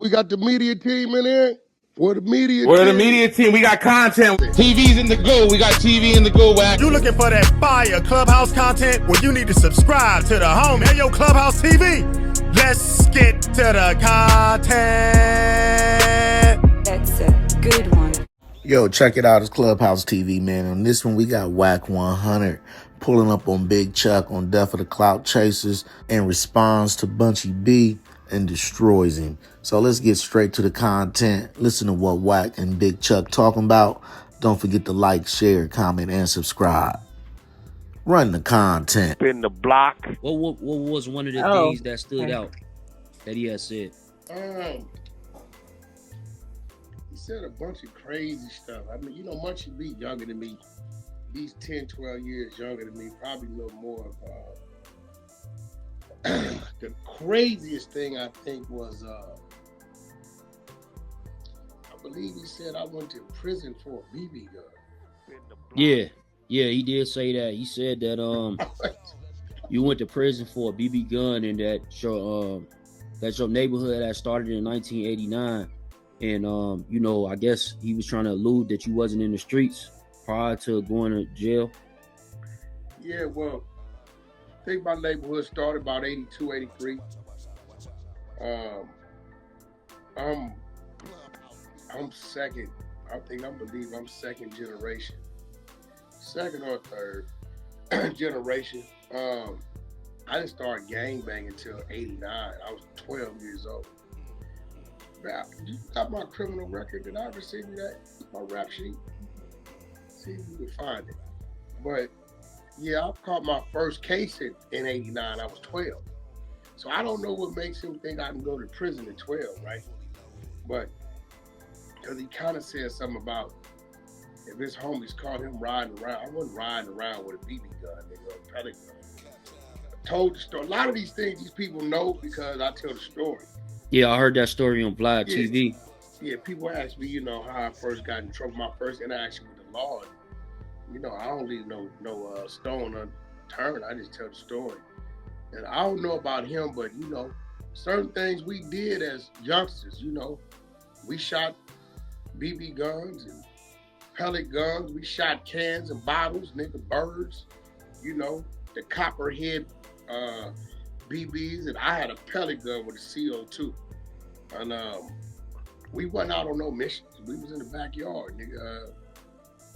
We got the media team in here. We're the media We're the team. media team. We got content. TV's in the go. We got TV in the go, Wack. You looking for that fire Clubhouse content? Well, you need to subscribe to the homie. Hey, yo, Clubhouse TV. Let's get to the content. That's a good one. Yo, check it out. It's Clubhouse TV, man. On this one, we got Wack 100 pulling up on Big Chuck on Death of the Clout Chasers and responds to Munchie B and destroys him. So let's get straight to the content. Listen to what Wack and Big Chuck talking about. Don't forget to like, share, comment, and subscribe. Run the content. In the block. What was one of the things that stood out that he had said? He said a bunch of crazy stuff. I mean, you know, Munchie B younger than me. He's 10, 12 years younger than me, probably a little more of the craziest thing I think was I believe he said I went to prison for a BB gun. Yeah, he did say that. He said that you went to prison for a BB gun and that's your neighborhood that started in 1989. And you know, I guess he was trying to allude that you wasn't in the streets prior to going to jail. Yeah, well, I think my neighborhood started about 82, 83. I'm second. I'm second generation. Second or third generation. I didn't start gangbanging until 89. I was 12 years old. You got my criminal record? Did I ever send you that? My rap sheet? See if you can find it. But yeah, I caught my first case in 89. I was 12. So I don't know what makes him think I can go to prison at 12, right? But because he kind of said something about if his homies caught him riding around. I wasn't riding around with a BB gun, a pellet gun. I told the story. A lot of these things these people know because I tell the story. Yeah, I heard that story on Vlad TV. Yeah, people ask me, you know, how I first got in trouble. My first interaction with the law. You know, I don't leave no stone unturned. I just tell the story. And I don't know about him, but, you know, certain things we did as youngsters, you know. We shot BB guns and pellet guns. We shot cans and bottles, birds, you know, the copperhead BBs. And I had a pellet gun with a CO2. And we wasn't out on no missions. We was in the backyard,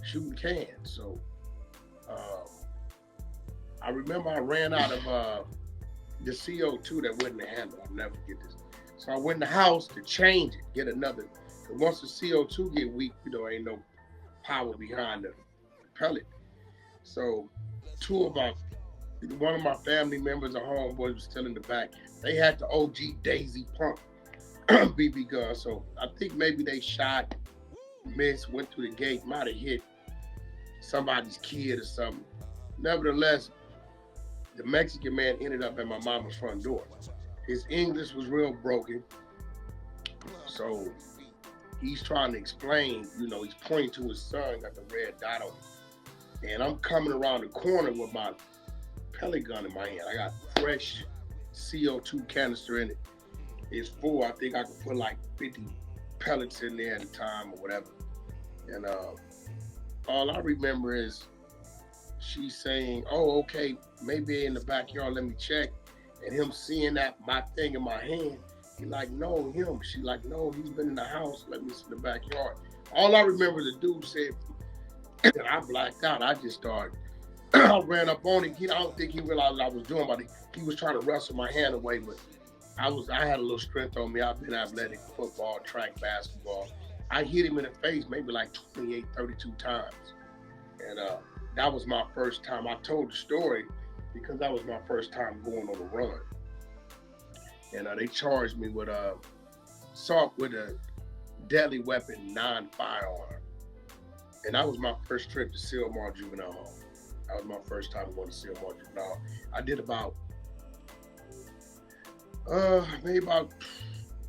shooting cans. So I remember I ran out of the CO2 that wasn't the handle. I'll never forget this. So I went in the house to change it, get another. And once the CO2 get weak, you know, ain't no power behind the pellet. So one of my family members or homeboys was still in the back. They had the OG Daisy Pump BB gun. So I think maybe they shot, missed, went through the gate, might have hit somebody's kid or something. Nevertheless, the Mexican man ended up at my mama's front door. His English was real broken. So he's trying to explain, you know, he's pointing to his son, got the red dot on him. And I'm coming around the corner with my pellet gun in my hand. I got fresh CO2 canister in it. It's full. I think I could put like 50 pellets in there at a time or whatever. And all I remember is she saying, oh, okay, maybe in the backyard, let me check. And him seeing that, my thing in my hand, he like, no, him. She like, no, he's been in the house. Let me see the backyard. All I remember the dude said, and I blacked out. I just started, I ran up on him. I don't think he realized what I was doing, but he was trying to wrestle my hand away. But I had a little strength on me. I've been athletic, football, track, basketball. I hit him in the face maybe like 28, 32 times. And that was my first time. I told the story because that was my first time going on a run. And they charged me with assault with a deadly weapon, non-firearm. And that was my first trip to Sylmar Juvenile Hall. That was my first time going to Sylmar Juvenile Hall. I did about, maybe about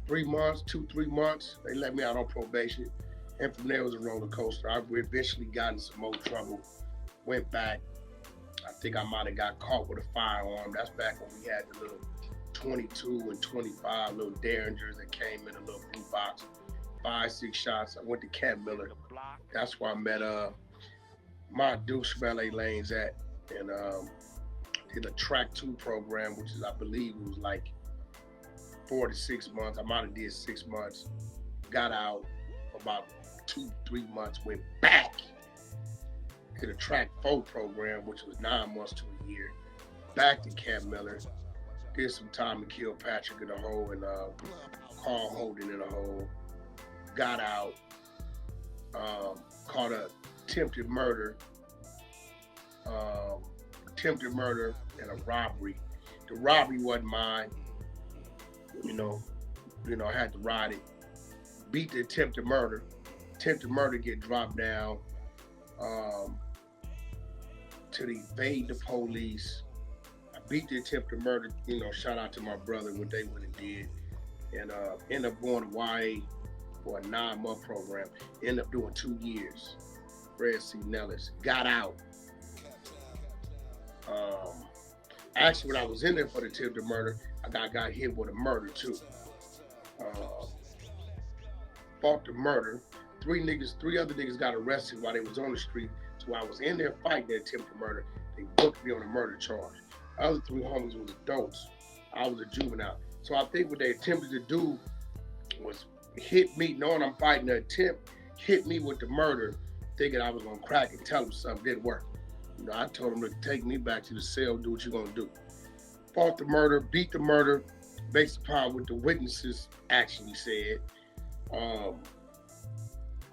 3 months, 2-3 months. They let me out on probation. And from there it was a roller coaster. I eventually got in some more trouble, went back. I think I might have got caught with a firearm. That's back when we had the little 22 and 25 little Derringers that came in a little box, 5-6 shots. I went to Camp Miller. That's where I met my douche ballet lanes at, and did a track 2 program, which is, I believe it was like 4 to 6 months. I might have did 6 months. Got out about 2-3 months, went back. Did a track 4 program, which was 9 months to a year. Back to Camp Miller. Did some time to kill Patrick in a hole and Carl Holden in a hole. Got out. Caught a attempted murder and a robbery. The robbery wasn't mine. You know, I had to ride it. Beat the attempted murder. Attempted murder get dropped down to evade the police. I beat the attempted murder. Shout out to my brother what they went and did, and ended up going to YA for a 9-month program. Ended up doing 2 years. Fred C. Nellis. Got out. Actually, when I was in there for the attempted murder, I got hit with a murder too. Fought the murder. 3 other niggas got arrested while they was on the street. So I was in there fighting the attempted murder. They booked me on a murder charge. The other 3 homies was adults. I was a juvenile. So I think what they attempted to do was hit me, knowing I'm fighting the attempt, hit me with the murder, thinking I was gonna crack and tell them something. Didn't work. I told them to take me back to the cell, do what you're gonna do. Fought the murder, beat the murder, based upon what the witnesses actually said.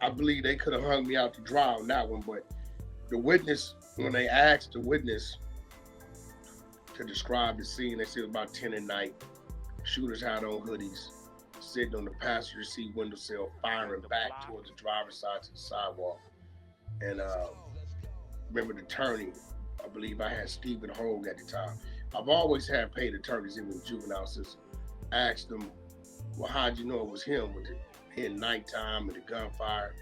I believe they could have hung me out to dry on that one, but the witness, when they asked the witness to describe the scene, they said it was about 10 at night. Shooters had on hoodies, sitting on the passenger seat windowsill, firing back towards the driver's side to the sidewalk. And remember the attorney, I believe I had Stephen Hogue at the time. I've always had paid attorneys in the juvenile system. Asked them, well, how'd you know it was him with it hit nighttime and the gunfire?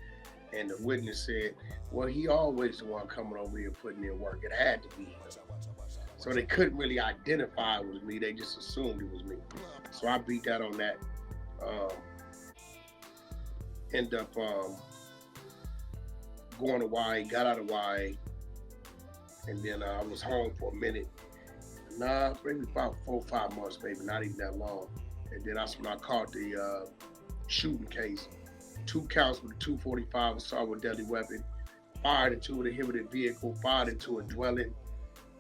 And the witness said, well, he always the one coming over here putting in work. It had to be him. So they couldn't really identify it was me. They just assumed it was me. So I beat that on that. End up going to YA, got out of YA, and then I was home for a minute. Maybe about 4 or 5 months, maybe, not even that long. And then that's when I caught the shooting case. 2 counts with a .245 assault with deadly weapon, fired into an inhibited vehicle, fired into a dwelling,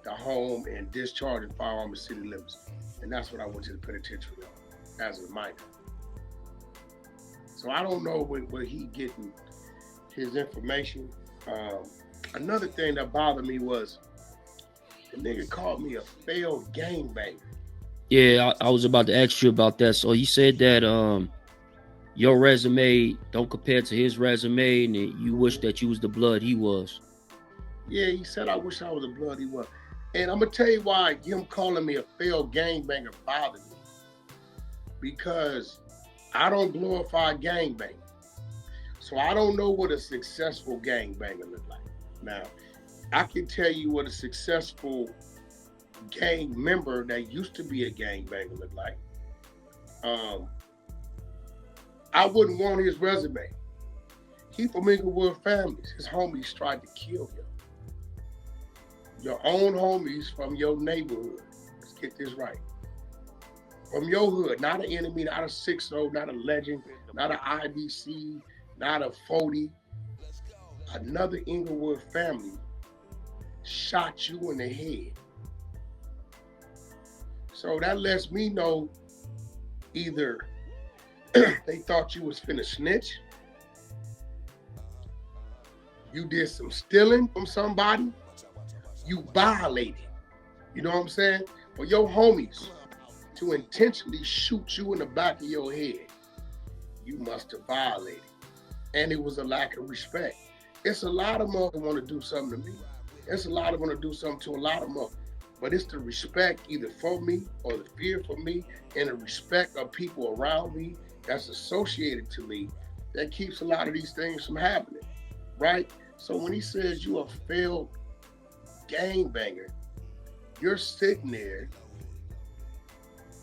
the home, and discharged a firearm in city limits. And that's what I went to the penitentiary on as a minor. So I don't know where he getting his information. Another thing that bothered me was the nigga called me a failed gangbanger. Yeah, I was about to ask you about that. So he said that your resume don't compare to his resume, and you wish that you was the blood he was. Yeah, he said I wish I was the blood he was. And I'm gonna tell you why him calling me a failed gangbanger bothered me. Because I don't glorify gangbanging. So I don't know what a successful gangbanger look like. Now, I can tell you what a successful gang member that used to be a gangbanger look like. I wouldn't want his resume. He from Inglewood families. His homies tried to kill him. Your own homies from your neighborhood. Let's get this right. From your hood, not an enemy, not a 6-0, not a legend, not an IBC, not a 40. Another Inglewood family shot you in the head. So that lets me know either they thought you was finna snitch, you did some stealing from somebody, you violated. You know what I'm saying? For your homies to intentionally shoot you in the back of your head, you must have violated. And it was a lack of respect. It's a lot of motherfuckers want to do something to me. It's a lot of want to do something to a lot of motherfuckers. But it's the respect either for me or the fear for me and the respect of people around me that's associated to me that keeps a lot of these things from happening, right? So when he says you a failed gangbanger, you're sitting there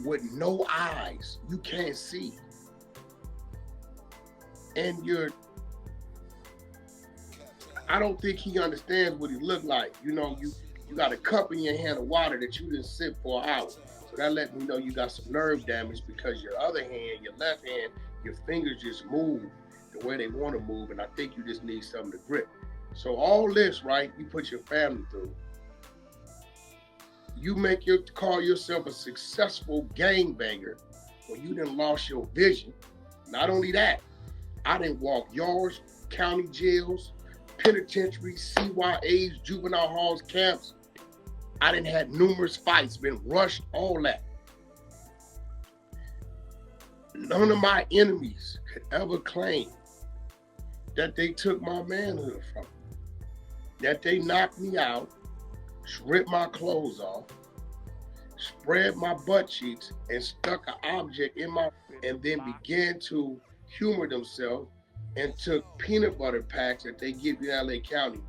with no eyes. You can't see. and I don't think he understands what he looked like. You know, you got a cup in your hand of water that you didn't sip for an hour. So that let me know you got some nerve damage because your other hand, your left hand, your fingers just move the way they want to move, and I think you just need something to grip. So all this, right, you put your family through. You call yourself a successful gangbanger when you done lost your vision. Not only that, I didn't walk yards, county jails, penitentiaries, CYAs, juvenile halls, camps. I didn't had numerous fights, been rushed, all that. None of my enemies could ever claim that they took my manhood from me, that they knocked me out, ripped my clothes off, spread my butt cheeks, and stuck an object in my, and then began to humor themselves and took peanut butter packs that they give you in LA County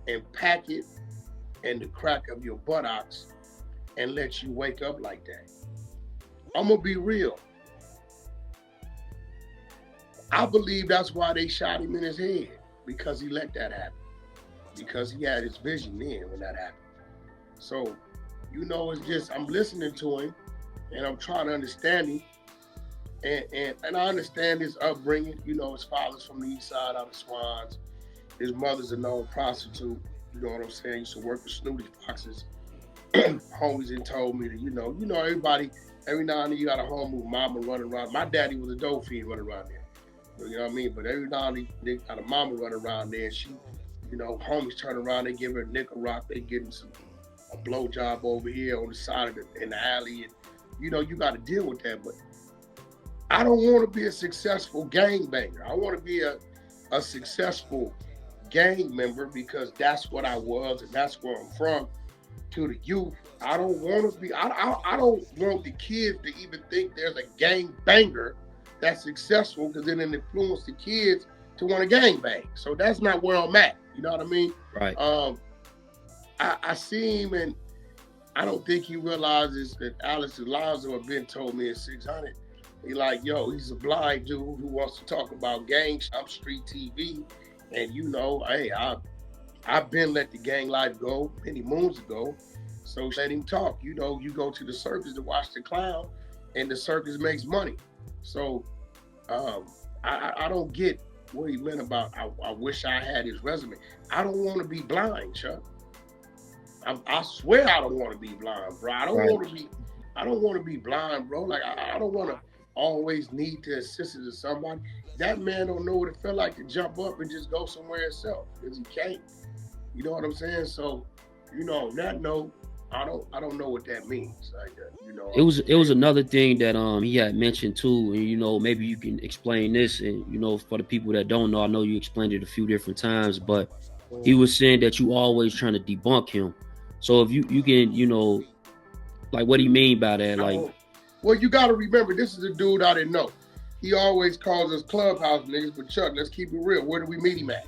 and pack it in the crack of your buttocks and let you wake up like that. I'm gonna be real. I believe that's why they shot him in his head, because he let that happen. Because he had his vision then when that happened. So, you know, it's just, I'm listening to him and I'm trying to understand him. And I understand his upbringing. You know, his father's from the east side out of Swans. His mother's a known prostitute. You know what I'm saying? Used to work for Snooty Foxes. Homies and told me that, you know, everybody, every now and then you got a home with mama running around. My daddy was a dope fiend running around there. You know what I mean? But every now and then they got a mama running around there, and she, you know, homies turn around, they give her a nickel rock, they getting a blowjob over here on the side of in the alley, and you know, you got to deal with that. But I don't want to be a successful gangbanger. I want to be a successful gang member, because that's what I was and that's where I'm from. To the youth, I don't want to be. I don't want the kids to even think there's a gang banger that's successful, because then it influence the kids to want to gang bang. So that's not where I'm at. You know what I mean? Right. I see him, and I don't think he realizes that Alex Alonzo had been told me at 600. He like, yo, he's a blind dude who wants to talk about gangs. I'm street TV, and you know, hey, I've been let the gang life go many moons ago. So let him talk. You know, you go to the circus to watch the clown, and the circus makes money. So I don't get what he meant about I wish I had his resume. I don't want to be blind, Chuck. I swear I don't want to be blind, bro. I don't want to be blind, bro. Like I don't want to always need the assistance of somebody. That man don't know what it felt like to jump up and just go somewhere himself, because he can't. You know what I'm saying? So, you know, on that note, I don't know what that means. Like, you know, it was another thing that he had mentioned too, and you know, maybe you can explain this, and you know, for the people that don't know, I know you explained it a few different times, but he was saying that you always trying to debunk him. So if you can, you know, like, what do you mean by that? Like, well, you got to remember, this is a dude I didn't know. He always calls us Clubhouse niggas, but Chuck, let's keep it real. Where do we meet him at?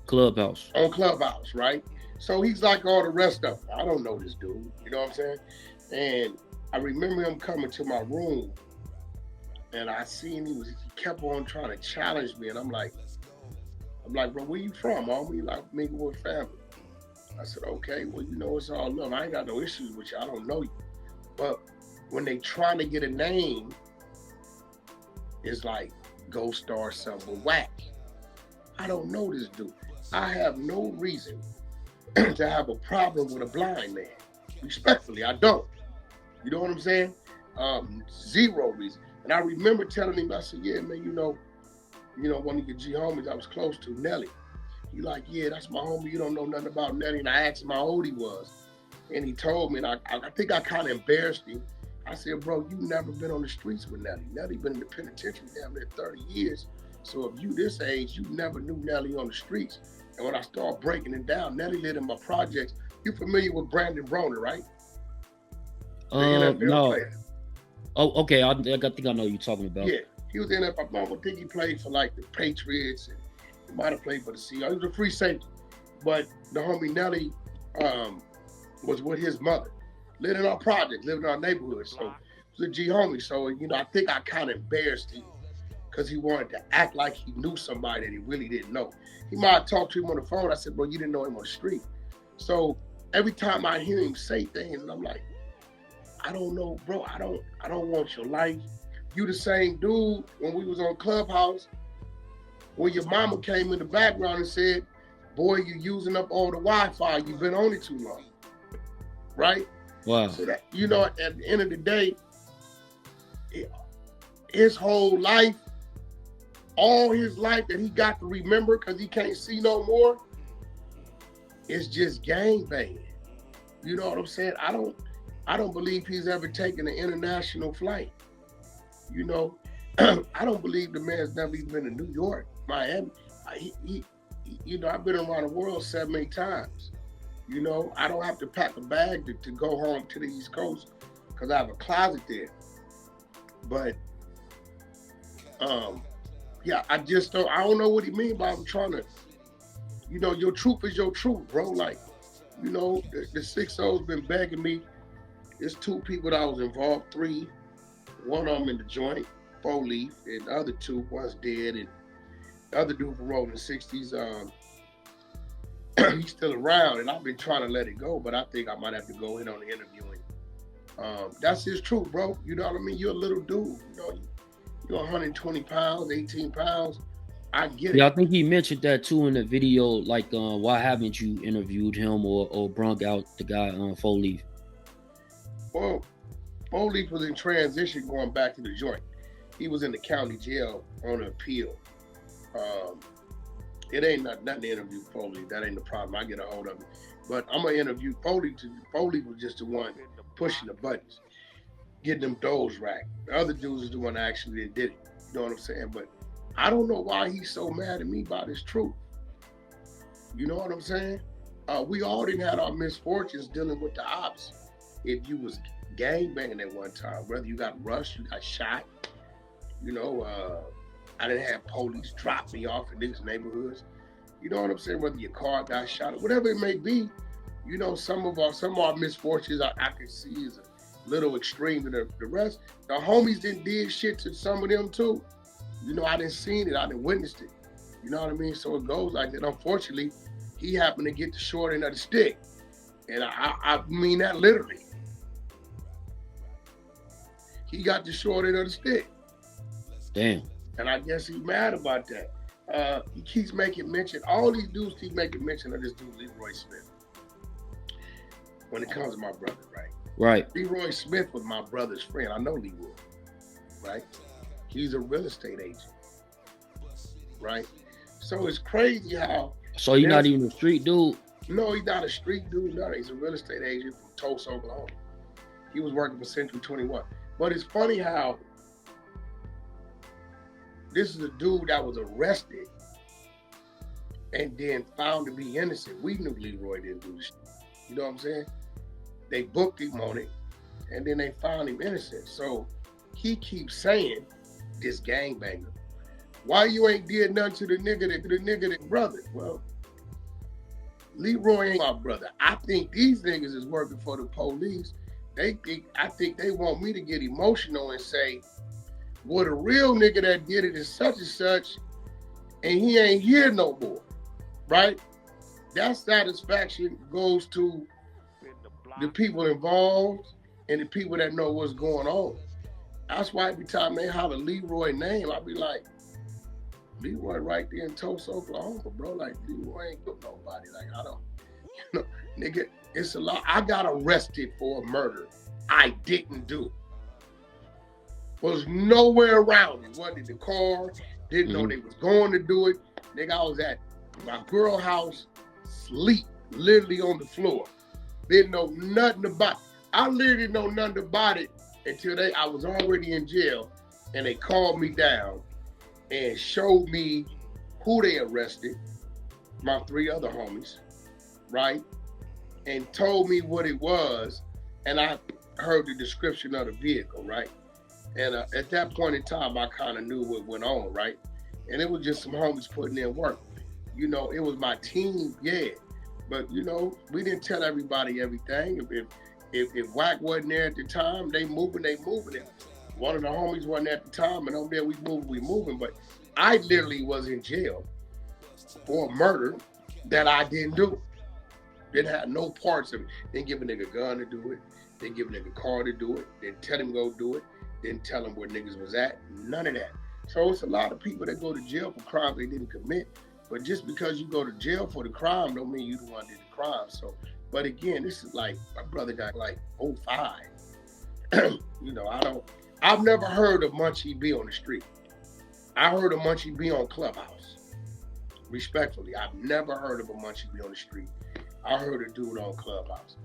Clubhouse. On Clubhouse, right? So he's like all the rest of them. I don't know this dude, you know what I'm saying? And I remember him coming to my room, and I seen he kept on trying to challenge me, and I'm like, bro, where you from, homie? Like, me with family. I said, okay, well, you know, it's all love. I ain't got no issues with you. I don't know you. But when they trying to get a name, it's like, go start something with Wack. I don't know this dude. I have no reason to have a problem with a blind man. Respectfully, I don't. You know what I'm saying? Zero reason. And I remember telling him, I said, yeah, man, you know, one of your G homies I was close to, Nelly. He like, yeah, that's my homie. You don't know nothing about Nelly. And I asked him how old he was. And he told me, and I think I kind of embarrassed him. I said, bro, you never been on the streets with Nelly. Nelly been in the penitentiary damn near 30 years. So if you this age, you never knew Nelly on the streets. And when I started breaking it down, Nelly lived in my projects. You familiar with Brandon Broner, right? No. Player. Oh, okay. I think I know what you're talking about. Yeah, he was in there. I think he played for like the Patriots, and he might have played for the Seahawks. He was a free safety. But the homie Nelly was with his mother, lived in our project, lived in our neighborhood. So he was a G homie. So, you know, I think I kind of embarrassed him, because he wanted to act like he knew somebody that he really didn't know. He might have talked to him on the phone. I said, bro, you didn't know him on the street. So every time I hear him say things, and I'm like, I don't know, bro. I don't want your life. You the same dude when we was on Clubhouse, when your mama came in the background and said, boy, you using up all the Wi-Fi. You've been on it too long, right? Wow. So that, you know, at the end of the day, his whole life, all his life that he got to remember because he can't see no more, it's just gangbanging. You know what I'm saying? I don't believe he's ever taken an international flight. You know, I don't believe the man's never even been to New York, Miami. You know, I've been around the world 7-8 times. You know, I don't have to pack a bag to go home to the East Coast because I have a closet there. But, yeah, I don't know what he mean by I'm trying to, you know, your truth is your truth, bro. Like, you know, the 6-0's been begging me. There's 2 people that I was involved, 3. One of them in the joint, 4-leaf, and the other 2, one's dead, and the other dude from rolling 60s, he's still around, and I've been trying to let it go, but I think I might have to go in on the interviewing. That's his truth, bro. You know what I mean? You're a little dude. You know, you're 120 pounds, 18 pounds. I get it. Yeah, I think he mentioned that too in the video. Like, why haven't you interviewed him or brung out the guy on 4-leaf? Well, 4-leaf was in transition going back to the joint. He was in the county jail on an appeal. It ain't nothing to interview 4-leaf. That ain't the problem. I get a hold of it. But I'm going to interview 4-leaf. 4-leaf was just the one pushing the buttons, getting them doors racked. The other dudes is the one that actually did it. You know what I'm saying? But I don't know why he's so mad at me about his truth. You know what I'm saying? We all didn't have our misfortunes dealing with the ops. If you was gangbanging at one time, whether you got rushed, you got shot, you know, I didn't have police drop me off in these neighborhoods. You know what I'm saying? Whether your car got shot or whatever it may be, you know, some of our misfortunes I can see is a little extreme to the rest. The homies did shit to some of them too. You know, I didn't see it, I didn't witness it. You know what I mean? So it goes like that. Unfortunately, he happened to get the short end of the stick. And I mean that literally. He got the short end of the stick. Damn. And I guess he's mad about that. He keeps making mention, all these dudes keep making mention of this dude, Leroy Smith. When it comes to my brother, right? Right. Leroy Smith was my brother's friend. I know Leroy, right? He's a real estate agent, right? So it's crazy how... So you're not even a street dude? No, he's not a street dude. No, he's a real estate agent from Tulsa, Oklahoma. He was working for Century 21. But it's funny how this is a dude that was arrested and then found to be innocent. We knew Leroy didn't do this. You know what I'm saying? They booked him on it, and then they found him innocent. So he keeps saying, this gangbanger, why you ain't did nothing to the nigga that brother? Well, Leroy ain't my brother. I think these niggas is working for the police. I think they want me to get emotional and say, well, the real nigga that did it is such and such, and he ain't here no more, right? That satisfaction goes to the people involved and the people that know what's going on. That's why every time they holler Leroy name, I be like, Leroy right there in Tulsa, Oklahoma, bro. Like, Leroy ain't with nobody. Like, I don't, you know, nigga, it's a lot. I got arrested for a murder I didn't do. Was nowhere around it. Wasn't in the car. Didn't know they was going to do it. Nigga, I was at my girl house, sleep, literally on the floor. Didn't know nothing about it. I literally didn't know nothing about it until I was already in jail, and they called me down and showed me who they arrested, my 3 other homies, right? And told me what it was, and I heard the description of the vehicle, right? And at that point in time, I kind of knew what went on, right? And it was just some homies putting in work. You know, it was my team, yeah. But, you know, we didn't tell everybody everything. If Wack wasn't there at the time, they moving it. One of the homies wasn't at the time, and I'm there, we moving. But I literally was in jail for a murder that I didn't do. Didn't have no parts of it. Didn't give a nigga a gun to do it. Didn't give a nigga a car to do it. Didn't tell him go do it. Didn't tell him where niggas was at. None of that. So it's a lot of people that go to jail for crimes they didn't commit. But just because you go to jail for the crime don't mean you the one did the crime. So, but again, this is like, my brother got like 05. You know, I've never heard of Munchie B on the street. I heard of Munchie B on Clubhouse. Respectfully, I've never heard of a Munchie B on the street. I heard a dude on Clubhouse.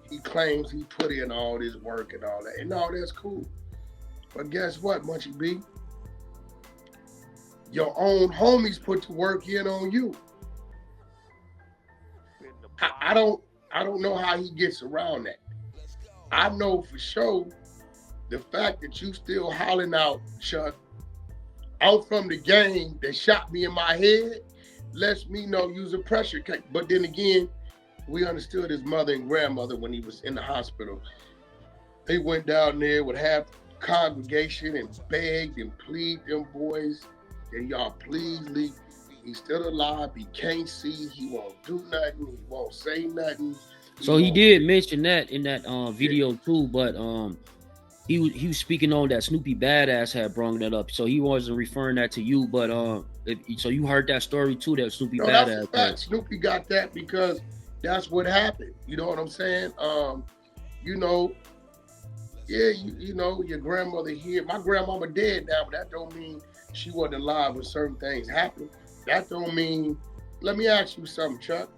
He claims he put in all this work and all that. And all that's cool. But guess what, Munchie B? Your own homies put the work in on you. I don't know how he gets around that. I know for sure the fact that you still hollering out, Chuck, out from the gang that shot me in my head, lets me know you's a pressure cake. But then again, we understood his mother and grandmother when he was in the hospital. They went down there with half the congregation and begged and pleaded them boys that y'all please leave. He's still alive. He can't see. He won't do nothing. He won't say nothing. So he did mention that in that video too, but he was speaking on that Snoopy Badass had brought that up, so he wasn't referring that to you. But so you heard that story too, that Snoopy Badass. That's a fact. Snoopy got that because that's what happened. You know what I'm saying? You know, yeah, you know, your grandmother here. My grandmama dead now, but that don't mean she wasn't alive when certain things happened. That don't mean. Let me ask you something, Chuck.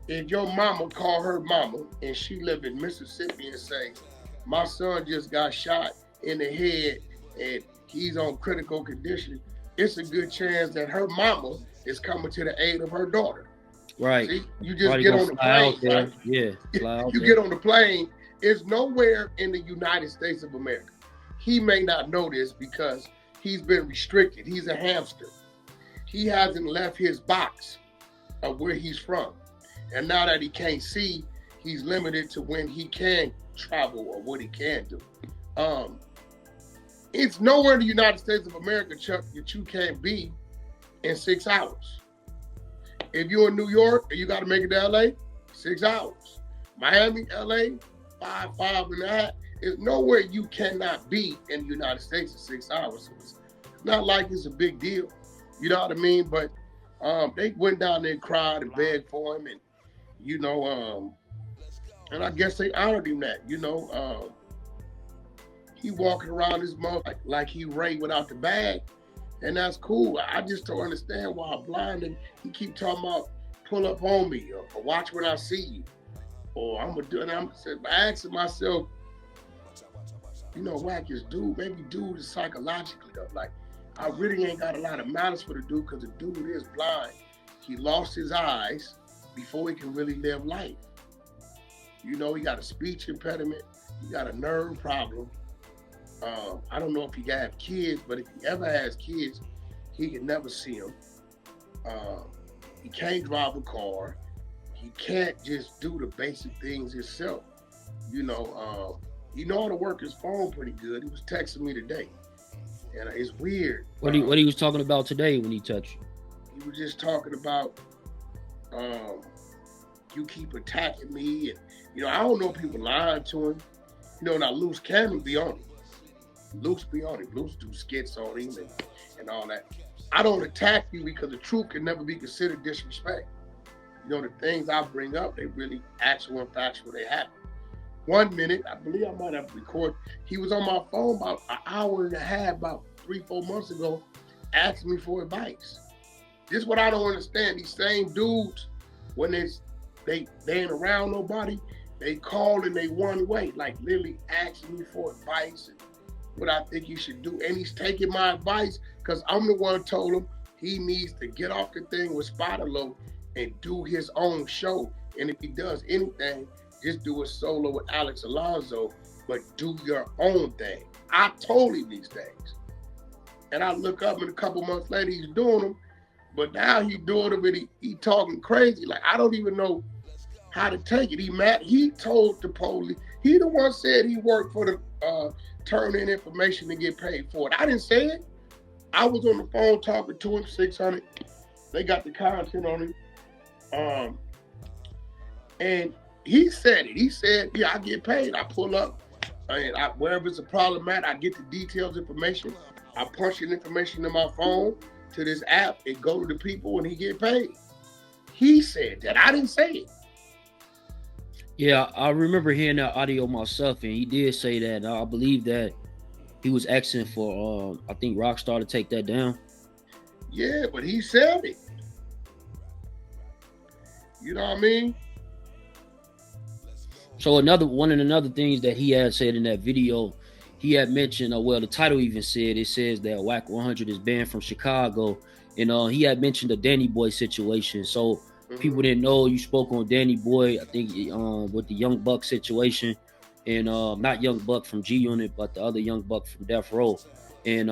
If your mama call her mama and she live in Mississippi and say, my son just got shot in the head and he's on critical condition, it's a good chance that her mama is coming to the aid of her daughter. Right. See, you just get on the plane. Right? Yeah. You get on the plane. It's nowhere in the United States of America. He may not know this because he's been restricted. He's a hamster. He hasn't left his box of where he's from. And now that he can't see, he's limited to when he can travel or what he can do. It's nowhere in the United States of America, Chuck, that you can't be in 6 hours. If you're in New York and you got to make it to LA, 6 hours. Miami, LA, 5.5. There's nowhere you cannot be in the United States in 6 hours. So it's not like it's a big deal. You know what I mean? But they went down there and cried and begged for him, and you know, and I guess they honored him that, you know. He walking around his mouth like he Ray without the bag, and that's cool. I just don't understand why I'm blind and he keep talking about pull up on me or watch when I see you, or I'm gonna do it. I'm asking myself, you know, Wack is dude. Maybe dude is psychologically up. Like, I really ain't got a lot of malice for the dude because the dude is blind. He lost his eyes before he can really live life. You know, he got a speech impediment. He got a nerve problem. I don't know if he got have kids, but if he ever has kids, he can never see them. He can't drive a car. He can't just do the basic things himself. You know, he know how to work his phone pretty good. He was texting me today, and it's weird. What he was talking about today when he touched you? He was just talking about, you keep attacking me, and you know, I don't know if people lying to him. You know, now Luce can be on him. Luce be on him. Luce do skits on him and all that. I don't attack you because the truth can never be considered disrespect. You know, the things I bring up, they really actual and factual, they happen. 1 minute, I believe I might have recorded, he was on my phone about an hour and a half, about 3-4 months ago, asking me for advice. This is what I don't understand. These same dudes, when they ain't around nobody, they call and they one way, like literally asking me for advice and what I think he should do. And he's taking my advice because I'm the one who told him he needs to get off the thing with Spider-Lo and do his own show. And if he does anything, just do a solo with Alex Alonso, but do your own thing. I told him these things. And I look up and a couple months later, he's doing them. But now he's doing them and he talking crazy. Like, I don't even know how to take it. He mad. He told the police. He the one said he worked for turn in information to get paid for it. I didn't say it. I was on the phone talking to him, 600. They got the content on him. And he said it. He said, yeah, I get paid. I pull up, and wherever it's a problem at, I get the details information. I punch in information in my phone to this app. It go to the people, and he get paid. He said that. I didn't say it. Yeah, I remember hearing that audio myself, and he did say that. I believe that he was asking for, I think Rockstar to take that down. Yeah, but he said it. You know what I mean? So one of the things that he had said in that video, he had mentioned, well, the title even said, it says that Wack 100 is banned from Chicago. And he had mentioned the Danny Boy situation. So people didn't know you spoke on Danny Boy, I think, with the Young Buck situation. And not Young Buck from G Unit, but the other Young Buck from Death Row. And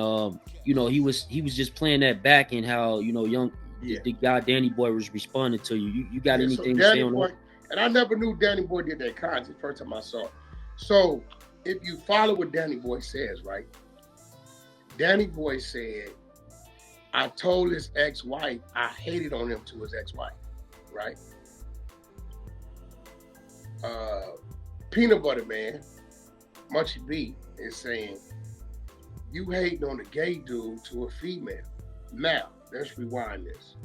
he was just playing that back, and how the guy Danny Boy was responding to you. You got anything to say on that? And I never knew Danny Boy did that content first time I saw it. So if you follow what Danny Boy says, right? Danny Boy said, I told his ex-wife I hated on him to his ex-wife, right? Peanut Butter Man, Munchie B, is saying, you hating on a gay dude to a female. Now, let's rewind this.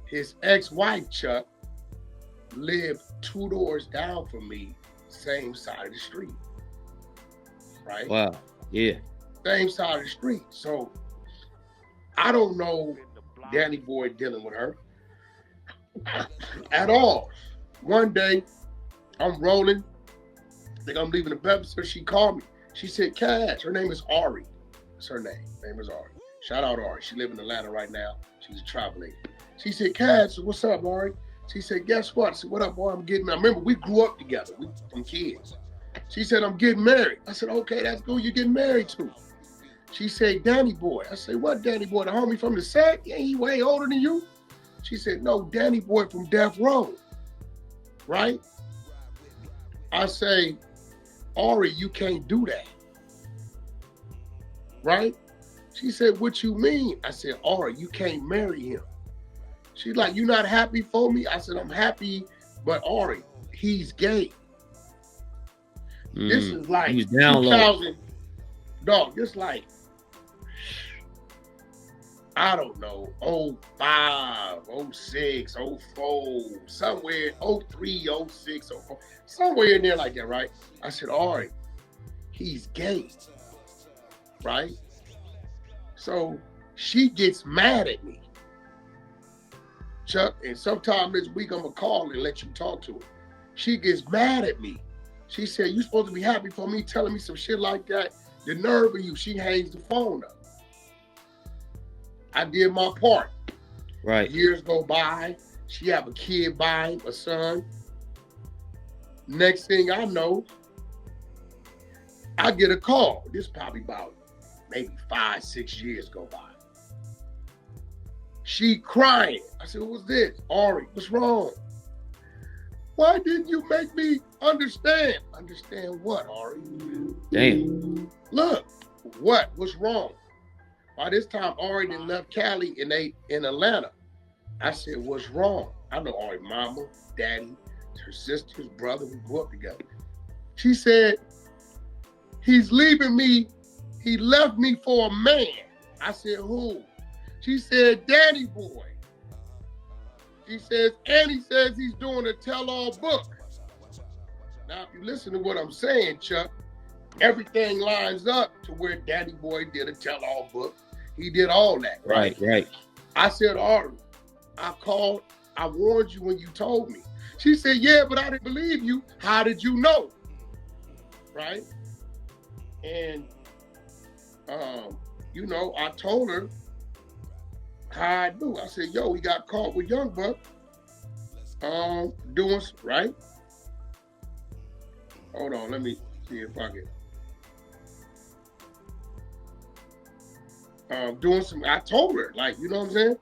His ex-wife, Chuck, lived 2 doors down from me, same side of the street. Right? Wow. Yeah. Same side of the street. So I don't know Danny Boy dealing with her at all. One day I'm rolling. I think I'm leaving the Pepsi, so she called me. She said, Cash. Her name is Ari. That's her name. Her name is Ari. Shout out Ari. She lives in Atlanta right now. She's a travel agent. She said, Cash, what's up, Ari? She said, guess what? I said, what up, boy? I'm getting married. I remember we grew up together. We from kids. She said, I'm getting married. I said, okay, that's cool. You're getting married to. She said, Danny Boy. I said, what Danny Boy? The homie from the set? Yeah, he way older than you? She said, no, Danny Boy from Death Row. Right? I say, Ari, you can't do that. Right? She said, what you mean? I said, Ari, you can't marry him. She's like, you not happy for me? I said, I'm happy, but Ari, he's gay. This is like 2000, dog, this like, I don't know, 05, 06, 04, somewhere, 03, 06, 04, somewhere in there like that, right? I said, Ari, he's gay, right? So she gets mad at me. Chuck, and sometime this week I'm gonna call and let you talk to her. She gets mad at me. She said, you supposed to be happy for me telling me some shit like that. The nerve of you. She hangs the phone up. I did my part. Right. Years go by. She have a kid by him, a son. Next thing I know, I get a call. This probably about maybe 5, 6 years go by. She crying. I said, what's this? Ari, what's wrong? Why didn't you make me understand? Understand what, Ari? Damn. Look, what's wrong? By this time, Ari done left Cali and they in Atlanta. I said, what's wrong? I know Ari, mama, daddy, her sister's brother, we grew up together. She said, he's leaving me. He left me for a man. I said, who? She said, Danny Boy. She says, and he says he's doing a tell-all book. Now, if you listen to what I'm saying, Chuck, everything lines up to where Danny Boy did a tell-all book. He did all that, right? Right. I said, Ari, I called, I warned you when you told me. She said, yeah, but I didn't believe you. How did you know? Right? And, I told her how I do. I said, yo, he got caught with Young Buck doing, right? Hold on, let me see if I can. Doing some, I told her, like, you know what I'm saying?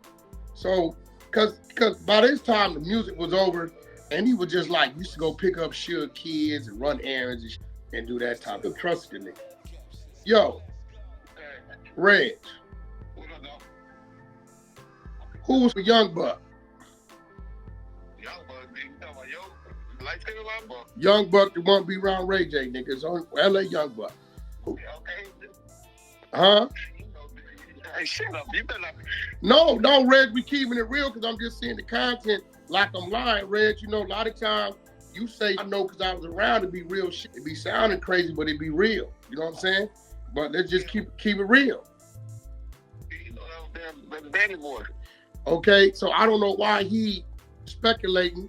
So, cause by this time the music was over and he was just like, used to go pick up Suge kids and run errands and and do that type of trust in it. Yo, Reg, who was the young buck? Young buck, the one be around Ray J, niggas on LA Young Buck. Huh? Hey, shut up. You better No, Reg, we keeping it real because I'm just seeing the content like I'm lying, Reg. You know, a lot of times you say, I know because I was around to be real shit. It be sounding crazy, but it be real. You know what I'm saying? But let's just keep it real. You know, that Danny boy. Okay, so I don't know why he speculating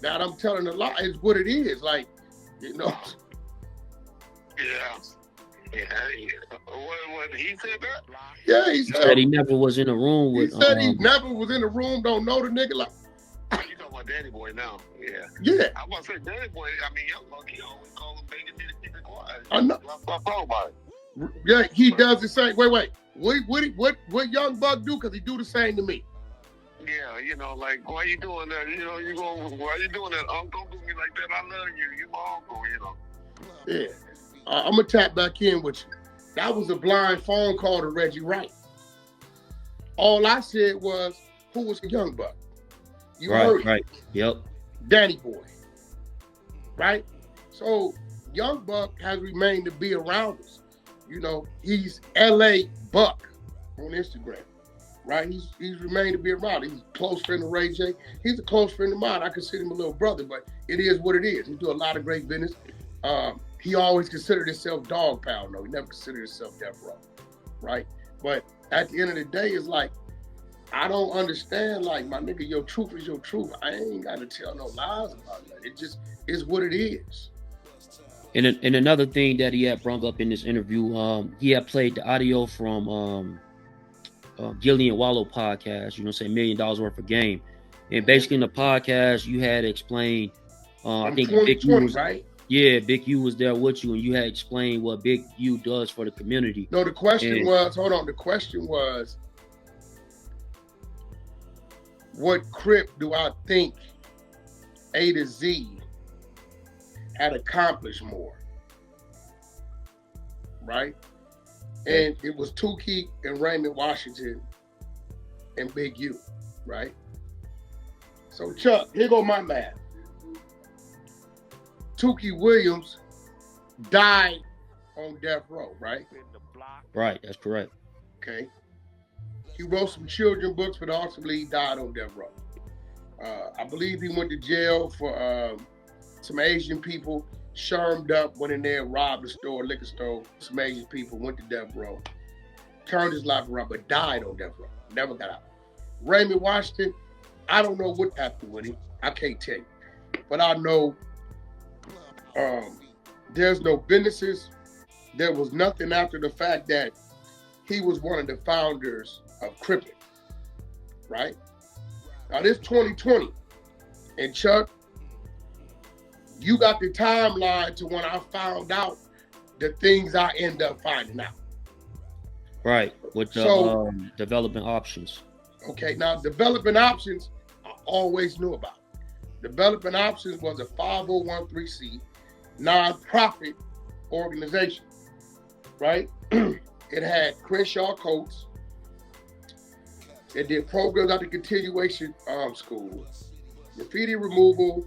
that I'm telling a lie. It's what it is. Like, you know. Yeah. What he said that? Yeah, he said he never was in a room with. He said he never was in the room. Don't know the nigga. Like, you talking about Danny Boy now? Yeah. Yeah. I was gonna say Danny Boy. I mean, Young Buck, he always call him Baby Diddy keep it quiet. I know. I thought about it. Yeah, he does the same. Wait. What Young Buck do? Because he do the same to me. Yeah, you know, like, why you doing that? You know, why you doing that? Uncle, don't do me like that. I love you. You my uncle, you know. Yeah. I'm going to tap back in with you. That was a blind phone call to Reggie Wright. All I said was, who was the Young Buck? You heard it. Right. Yep. Danny Boy. Right? So, Young Buck has remained to be around us. You know, he's LA Buck on Instagram. Right? He's remained to be around. He's a close friend of Ray J. He's a close friend of mine. I consider him a little brother, but it is what it is. He do a lot of great business. He always considered himself dog pound, though. He never considered himself death row, right? But at the end of the day, it's like, I don't understand, like, my nigga, your truth is your truth. I ain't got to tell no lies about that. It just is what it is. And another thing that he had brought up in this interview, he had played the audio from Gillian Wallow podcast, you know, say $1 million worth of game. And basically in the podcast, you had explained, I think Big U was, right? Yeah, Big U was there with you, and you had explained what Big U does for the community. No, the question was, hold on, the question was, what Crip do I think A to Z had accomplished more? Right? And it was Tukey and Raymond Washington and Big U, right? So Chuck, here go my math. Tukey Williams died on death row, right? Right, that's correct. Okay. He wrote some children books, but ultimately he died on death row. I believe he went to jail for some Asian people, shermed up, went in there, robbed a store, liquor store. Some Asian people went to death row, turned his life around, but died on death row. Never got out. Raymond Washington, I don't know what happened with him. I can't tell you. But I know there's no businesses. There was nothing after the fact that he was one of the founders of Crippin', right? Now this 2020, and Chuck, you got the timeline to when I found out the things I end up finding out. Right, with the development options. Okay, now development options, I always knew about. Development Options was a 501(c) nonprofit organization, right? It had Crenshaw Coats. It did programs at the continuation school, graffiti removal,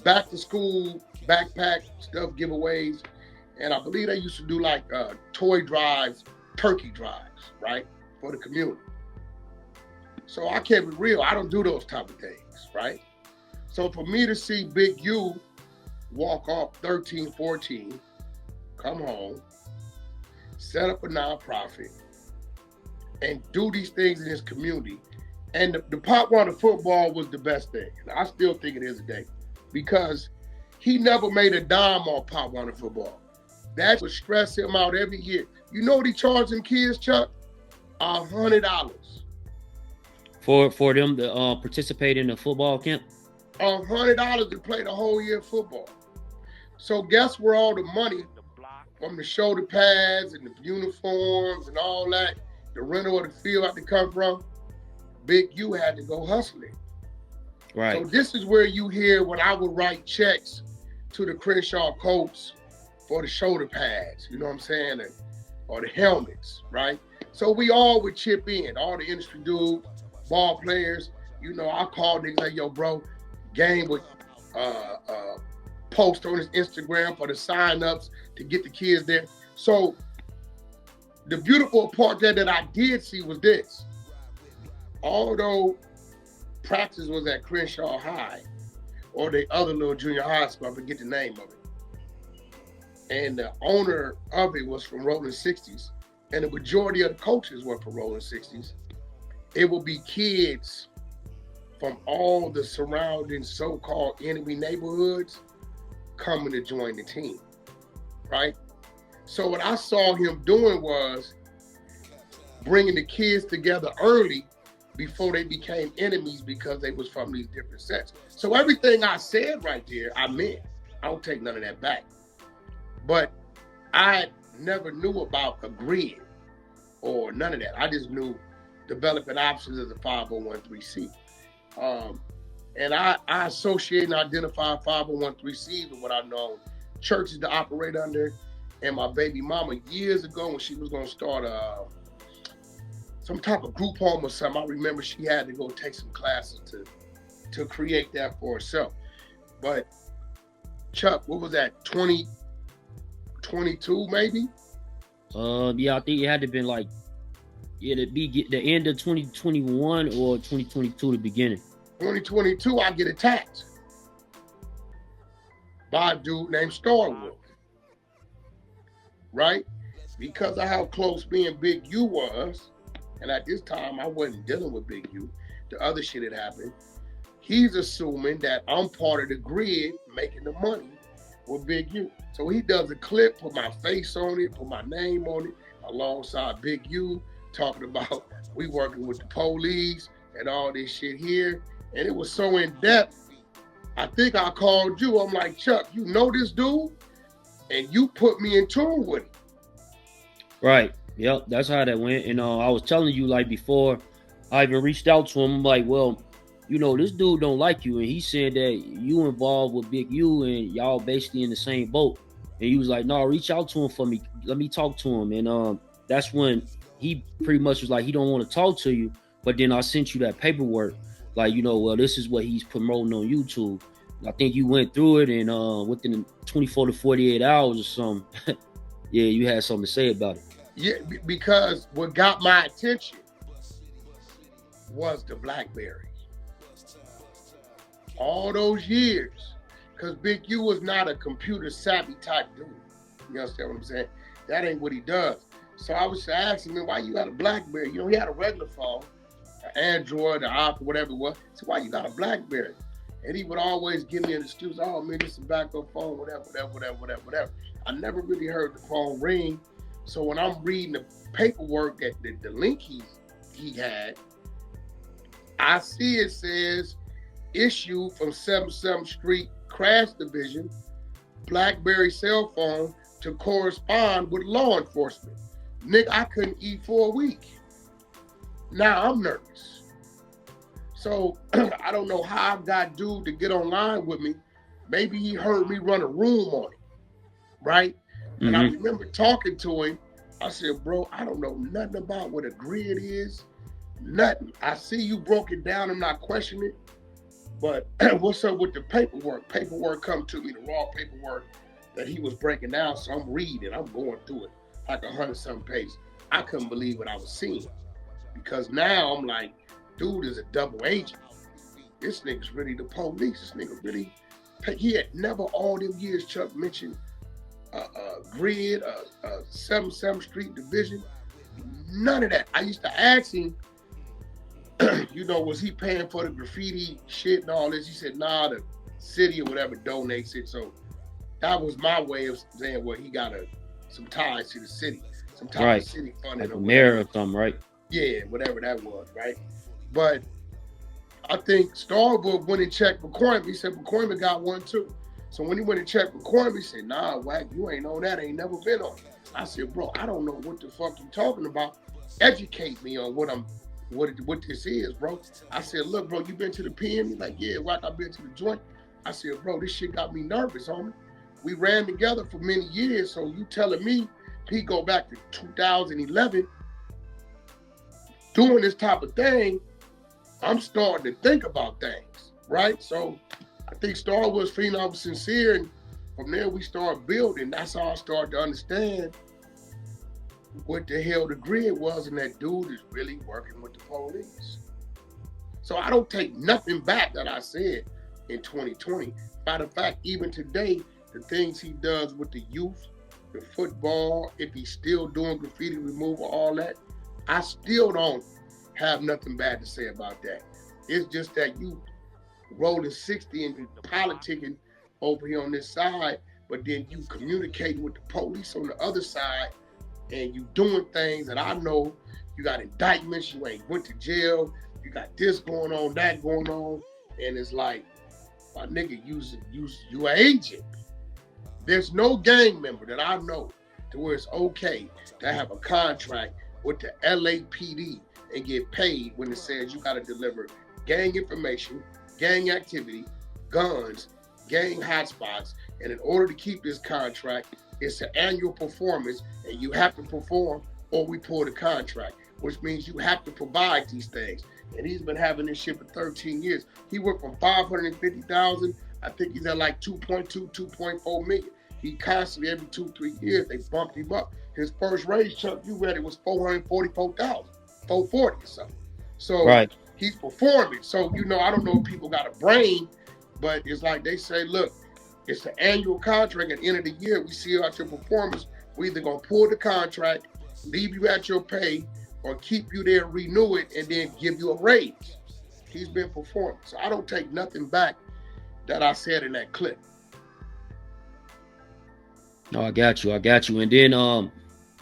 back to school, backpack stuff giveaways. And I believe they used to do like toy drives, turkey drives, right? For the community. So I kept it real. I don't do those type of things, right? So for me to see Big U walk off 13, 14, come home, set up a nonprofit, and do these things in his community. And the Pop Warner football was the best thing. And I still think it is today because he never made a dime on Pop Warner football. That would stress him out every year. You know what he charged them kids, Chuck? $100. For them to participate in the football camp? $100 to play the whole year of football. So guess where all the money from the shoulder pads and the uniforms and all that, the rental of the field had to come from? Big U had to go hustling. Right. So this is where you hear when I would write checks to the Crenshaw coats for the shoulder pads, you know what I'm saying? Or the helmets, right? So we all would chip in, all the industry dudes, ball players. You know, I called niggas like, yo, bro, game would post on his Instagram for the sign-ups to get the kids there. So the beautiful part that I did see was this. Although practice was at Crenshaw High or the other little junior high school, I forget the name of it. And the owner of it was from Rolling 60s. And the majority of the coaches were from Rolling 60s. It will be kids from all the surrounding so-called enemy neighborhoods coming to join the team, right? So what I saw him doing was bringing the kids together early before they became enemies because they was from these different sets. So everything I said right there, I meant. I don't take none of that back. But I never knew about a grid or none of that. I just knew developing options as a 501(c)(3). And I associate and identify 501(c)(3)s with what I know churches to operate under. And my baby mama years ago when she was gonna start some type of group home or something, I remember she had to go take some classes to create that for herself. But Chuck, what was that, 2022 maybe? Yeah, I think it had to been like, it'd be the end of 2021 or 2022, the beginning. 2022, I get attacked by a dude named Starwood, right? Because of how close me and Big U was, and at this time I wasn't dealing with Big U, the other shit had happened. He's assuming that I'm part of the grid making the money with Big U. So he does a clip, put my face on it, put my name on it, alongside Big U, talking about we working with the police and all this shit here. And it was so in depth, I think I called you. I'm like, Chuck, you know this dude? And you put me in tune with him. Right. Yep, that's how that went. And I was telling you, like, before I even reached out to him, I'm like, well, you know, this dude don't like you. And he said that you involved with Big U and y'all basically in the same boat. And he was like, no, reach out to him for me. Let me talk to him. And that's when he pretty much was like, he don't want to talk to you. But then I sent you that paperwork. Like, you know, well, this is what he's promoting on YouTube. I think you went through it, and within 24 to 48 hours or something, yeah, you had something to say about it. Yeah, because what got my attention was the BlackBerry. All those years, because Big U was not a computer savvy type dude. You understand what I'm saying? That ain't what he does. So I was asking him, why you got a BlackBerry? You know, he had a regular phone, an Android, an Apple, whatever it was. So why you got a BlackBerry? And he would always give me an excuse, oh man, this is a backup phone, whatever. I never really heard the phone ring. So when I'm reading the paperwork, that the link he had, I see it says, issued from 77th Street Crash Division, BlackBerry cell phone to correspond with law enforcement. Nigga, I couldn't eat for a week. Now I'm nervous. So I don't know how I got dude to get online with me. Maybe he heard me run a room on it, right? Mm-hmm. And I remember talking to him. I said, bro, I don't know nothing about what a grid is. Nothing. I see you broke it down. I'm not questioning it. But what's up with the paperwork? Paperwork come to me, the raw paperwork that he was breaking down. So I'm reading. I'm going through it like 100-something pages. I couldn't believe what I was seeing. Because now I'm like, dude is a double agent. This nigga's really the police. This nigga really, he had never all them years, Chuck mentioned grid, 77th Street Division. None of that. I used to ask him, you know, was he paying for the graffiti shit and all this? He said, nah, the city or whatever donates it. So that was my way of saying, well, he got some ties to the city. Some ties to city funding. Like a mayor or something, right? Yeah, whatever that was, right? But I think Starwood went and checked McCormick. He said McCormick got one too. So when he went and checked McCormick, he said, nah, Wack, you ain't on that. Ain't never been on. I said, bro, I don't know what the fuck you talking about. Educate me on what this is, bro. I said, look, bro, you been to the pen? He's like, yeah, Wack, I been to the joint. I said, bro, this shit got me nervous, homie. we ran together for many years. So you telling me he go back to 2011 doing this type of thing, I'm starting to think about things, right? So I think Star Wars Phenom was sincere, and from there we started building. That's how I started to understand what the hell the grid was, and that dude is really working with the police. So I don't take nothing back that I said in 2020. Matter of fact, even today, the things he does with the youth, the football, if he's still doing graffiti removal, all that, I still don't have nothing bad to say about that. It's just that you rolling 60 and politicking over here on this side, but then you communicating with the police on the other side, and you doing things that I know you got indictments, you ain't went to jail, you got this going on, that going on, and it's like, my nigga, you an agent. There's no gang member that I know to where it's okay to have a contract with the LAPD and get paid when it says you got to deliver gang information, gang activity, guns, gang hotspots, and in order to keep this contract, it's an annual performance, and you have to perform or we pull the contract, which means you have to provide these things. And he's been having this shit for 13 years. He went from 550,000, I think he's at like 2.2, 2.4 million. He constantly, every 2-3 years, they bumped him up. His first raise, Chuck, you read it, was 444,000, 440 or something. So Right. he's performing. So, you know, I don't know if people got a brain, but it's like they say, look, it's an annual contract. At the end of the year, we see out your performance. We're either going to pull the contract, leave you at your pay, or keep you there, renew it, and then give you a raise. He's been performing. So I don't take nothing back that I said in that clip. No, I got you. And then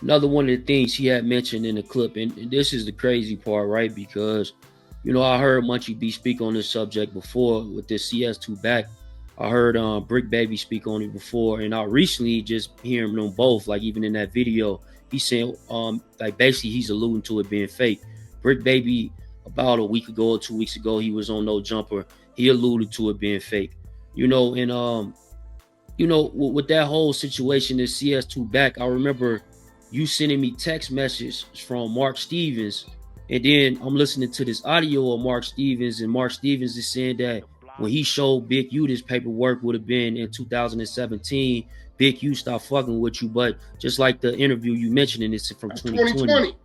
another one of the things he had mentioned in the clip, and this is the crazy part, right? Because, you know, I heard Munchie B speak on this subject before with this CS2 back. I heard Brick Baby speak on it before, and I recently just hearing them both, like even in that video, he said like basically he's alluding to it being fake. Brick Baby, about a week ago or 2 weeks ago, he was on No Jumper. He alluded to it being fake. You know, and you know, with that whole situation, this CS2 back, I remember you sending me text messages from Mark Stevens, and then I'm listening to this audio of Mark Stevens, and Mark Stevens is saying that when he showed Big U this paperwork would have been in 2017, Big U stopped fucking with you. But just like the interview you mentioned, and it's from 2020.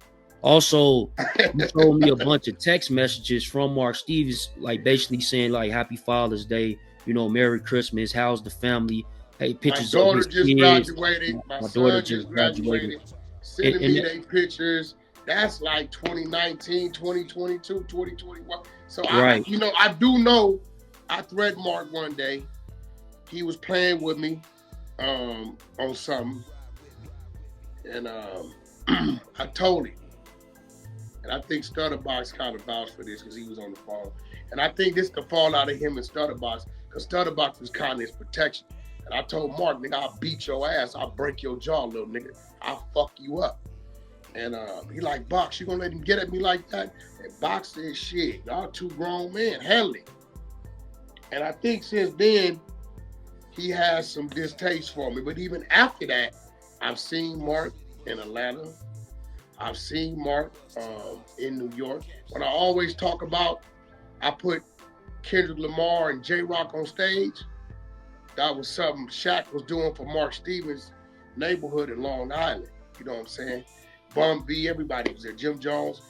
Also, you told me a bunch of text messages from Mark Stevens, like basically saying like Happy Father's Day, you know, Merry Christmas, how's the family? Hey, pictures my of daughter his just kids. graduated. My daughter son just graduated. Sending me their pictures. That's like 2019, 2022, 2021. So Right. I do know I threatened Mark one day. He was playing with me on something. And I told him. And I think Stutterbox kind of vouched for this because he was on the phone. And I think this is the fallout of him and Stutterbox, because Stutterbox was kind of his protection. And I told Mark, nigga, I'll beat your ass. I'll break your jaw, little nigga. I'll fuck you up. And he like, Box, you gonna let him get at me like that? And Box said, shit, y'all two grown men, handle it. And I think since then, he has some distaste for me. But even after that, I've seen Mark in Atlanta. I've seen Mark in New York. When I always talk about, I put Kendrick Lamar and J-Rock on stage. That was something Shaq was doing for Mark Stevens' neighborhood in Long Island. You know what I'm saying? Bum B, everybody was there. Jim Jones.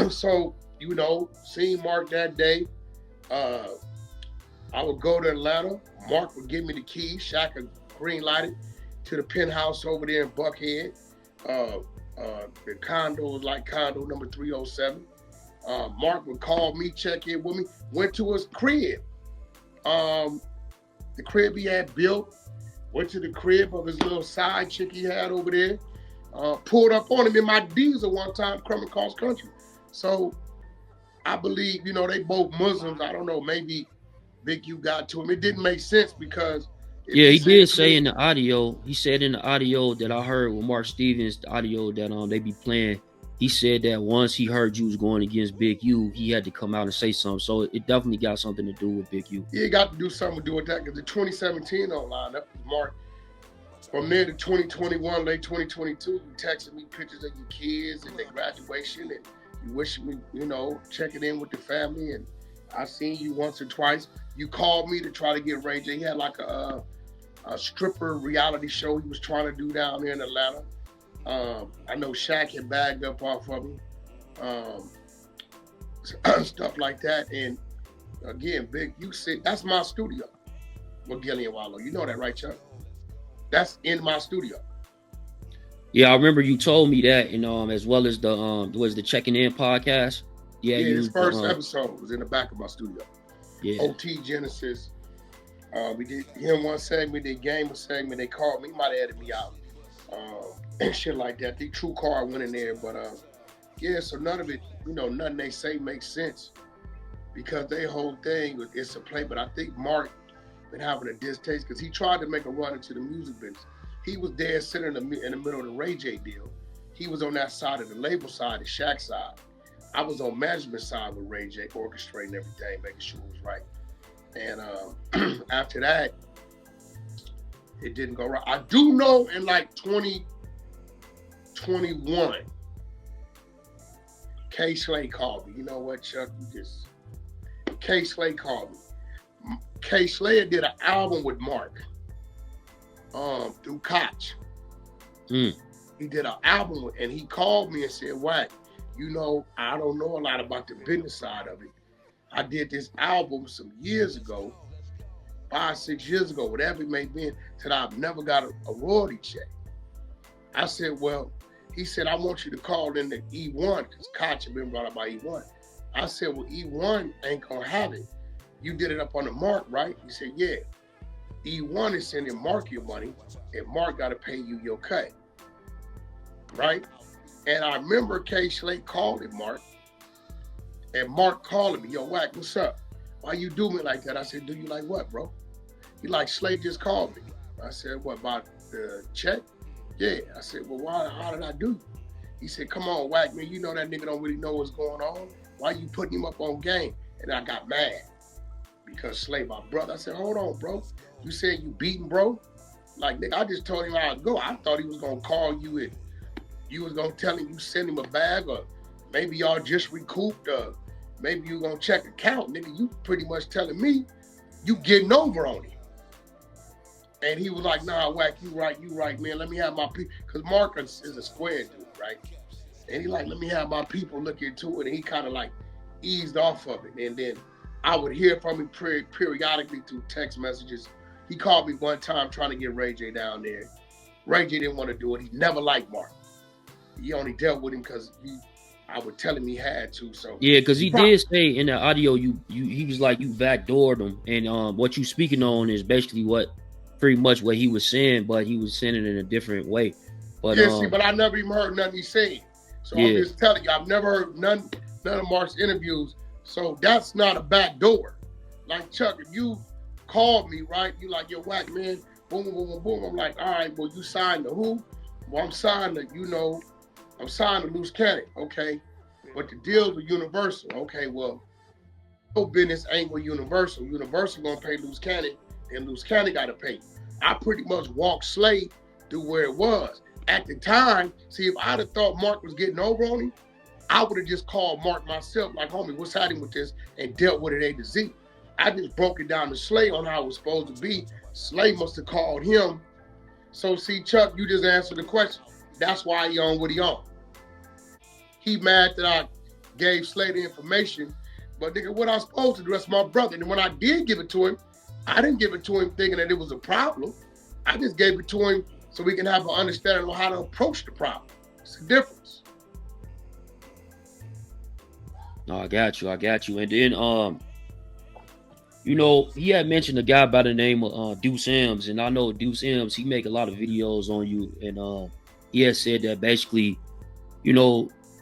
So, you know, seeing Mark that day, I would go to Atlanta. Mark would give me the keys. Shaq would green light it to the penthouse over there in Buckhead. The condo was like condo number 307. Mark would call me, check in with me. Went to his crib. The crib he had built. Went to the crib of his little side chick he had over there. Pulled up on him in my diesel one time, coming across country. So I believe, you know, they both Muslims. I don't know, maybe Big U got to him. It didn't make sense because yeah, he did say in the audio, he said in the audio that I heard with Mark Stevens, the audio that they be playing, he said that once he heard you was going against Big U, he had to come out and say something. So it definitely got something to do with Big U. Yeah, it got to do something to do with that because the 2017 online, that was Mark From there to 2021, late 2022, you texted me pictures of your kids and their graduation, and you wishing me, you know, checking in with the family. And I seen you once or twice. You called me to try to get Ray J. He had like a stripper reality show he was trying to do down here in Atlanta. I know Shaq had bagged up off of me. Stuff like that. And again, Big, you said that's my studio with Gilly and Wallow. You know that, right, Chuck? That's in my studio. Yeah, I remember you told me that, and as well as the was the Checking In podcast. Yeah, his first episode was in the back of my studio. Yeah. OT Genesis. We did him one segment, did Game a segment. They called me, might have added me out. And shit like that. The True Car went in there, but yeah, so none of it, you know, nothing they say makes sense because their whole thing is a play. But I think Mark been having a distaste because he tried to make a run into the music business. He was there sitting in the middle of the Ray J deal. He was on that side of the label side, the Shaq side. I was on management side with Ray J, orchestrating everything, making sure it was right. And after that, it didn't go right. I do know in like 2021, K. Slay called me. You know what, Chuck? K. Slay called me. K. Slay did an album with Mark through Koch. He did an album and he called me and said, Wack, you know, I don't know a lot about the business side of it. I did this album some years ago, 5-6 years ago, whatever it may be, said I've never got a royalty check. I said, well, he said, I want you to call in the E1, because Koch had been brought up by E1. I said, well, E1 ain't gonna have it. You did it up on the Mark, right? He said, yeah. E1 is sending Mark your money, and Mark got to pay you your cut, right? And I remember K. Slate called him, Mark, and Mark called me, yo, Wack, what's up? Why you do me like that? I said, do you like what, bro? He like, Slate just called me. I said, what, about the check? Yeah. I said, well, how did I do you? He said, come on, Wack, man, you know that nigga don't really know what's going on. Why you putting him up on game? And I got mad because Slate, my brother. I said, hold on, bro. You said you beating, bro? Like, nigga, I just told him how to go. I thought he was going to call you and you was going to tell him you send him a bag, or maybe y'all just recouped, maybe you going to check account. Nigga, you pretty much telling me you getting over on him. And he was like, nah, Wack, you right, man. Let me have my people. Because Marcus is a square dude, right? And he like, let me have my people look into it. And he kind of like eased off of it. And then I would hear from him periodically through text messages. He called me one time trying to get Ray J down there. Ray J didn't want to do it. He never liked Mark. He only dealt with him because I would tell him he had to. So yeah, because he did say in the audio, he was like, you backdoored him. And what you speaking on is basically pretty much what he was saying, but he was saying it in a different way. But yeah, see, but I never even heard nothing he said. So yeah. I'm just telling you, I've never heard none of Mark's interviews. So that's not a back door. Like, Chuck, if you called me, right, you like, yo, Wack, man, boom, boom, boom, boom. I'm like, all right, well, you signed to who? Well, I'm signed to, I'm signed to Loose Cannon. Okay, but the deals with Universal. Okay, well, no business ain't with Universal. Universal gonna pay Loose Cannon, and Loose Cannon gotta pay. I pretty much walked Slade to where it was. At the time, see, if I'd have thought Mark was getting over on him, I would have just called Mark myself, like, homie, what's happening with this, and dealt with it A to Z. I just broke it down to Slay on how it was supposed to be. Slay must have called him. So, see, Chuck, you just answered the question. That's why he on what he on. He mad that I gave Slay the information, but nigga, what I was supposed to do, that's my brother. And when I did give it to him, I didn't give it to him thinking that it was a problem. I just gave it to him so we can have an understanding of how to approach the problem. It's a difference. No, I got you. And then, he had mentioned a guy by the name of Deuce M's, and I know Deuce M's, he make a lot of videos on you, and he had said that basically,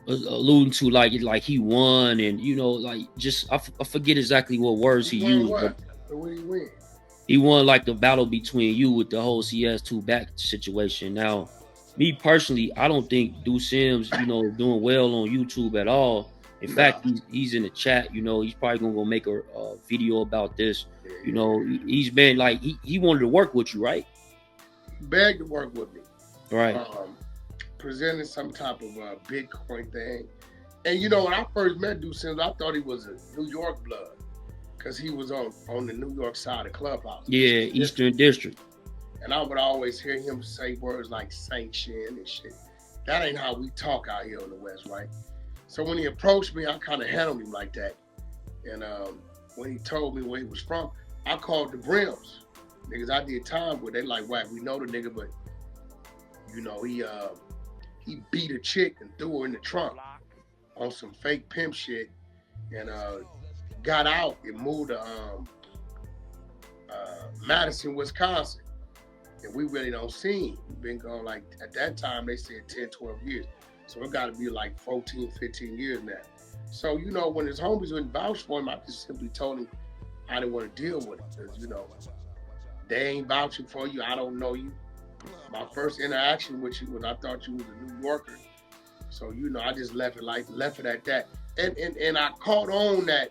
alluding to like he won, and I forget exactly what words he used. What did he win? He won like the battle between you with the whole CS2 back situation. Now, me personally, I don't think Deuce M's, doing well on YouTube at all. In fact, he's in the chat. He's probably gonna go make a video about this. He's been like he wanted to work with you, right? begged to work with me. Right. Presented some type of Bitcoin thing. And you know, when I first met Dece Sims, I thought he was a New York blood because he was on the New York side of Clubhouse. Yeah, Eastern District. And I would always hear him say words like sanction and shit. That ain't how we talk out here in the West, right? So when he approached me, I kind of handled him like that. And when he told me where he was from, I called the Brims. Niggas I did time with, they like, Wack, we know the nigga, but you know, he beat a chick and threw her in the trunk on some fake pimp shit, and got out and moved to Madison, Wisconsin. And we really don't see him. We've been gone, like, at that time, they said 10, 12 years. So it got to be like 14, 15 years now. So, you know, when his homies wouldn't vouch for him, I just simply told him I didn't want to deal with him. Because, you know, they ain't vouching for you. I don't know you. My first interaction with you was I thought you was a New Yorker. So, you know, I just left it at that. And I caught on that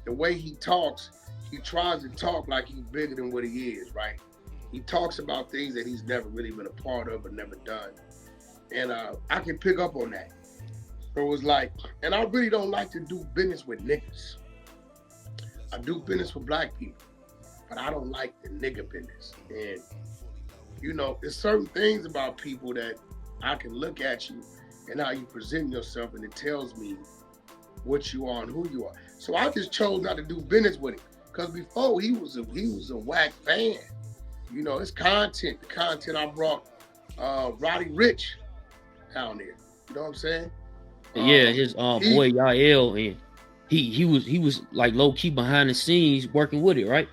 the way he talks, he tries to talk like he's bigger than what he is, right? He talks about things that he's never really been a part of or never done. And I can pick up on that. So it was like, and I really don't like to do business with niggas. I do business with black people, but I don't like the nigga business. And, you know, there's certain things about people that I can look at you and how you present yourself, and it tells me what you are and who you are. So I just chose not to do business with him. Because before, he was a Wack fan. You know, his content, the content I brought Roddy Rich down there. You know what I'm saying? Yeah, his boy Yael, and he was like low key behind the scenes working with it, right?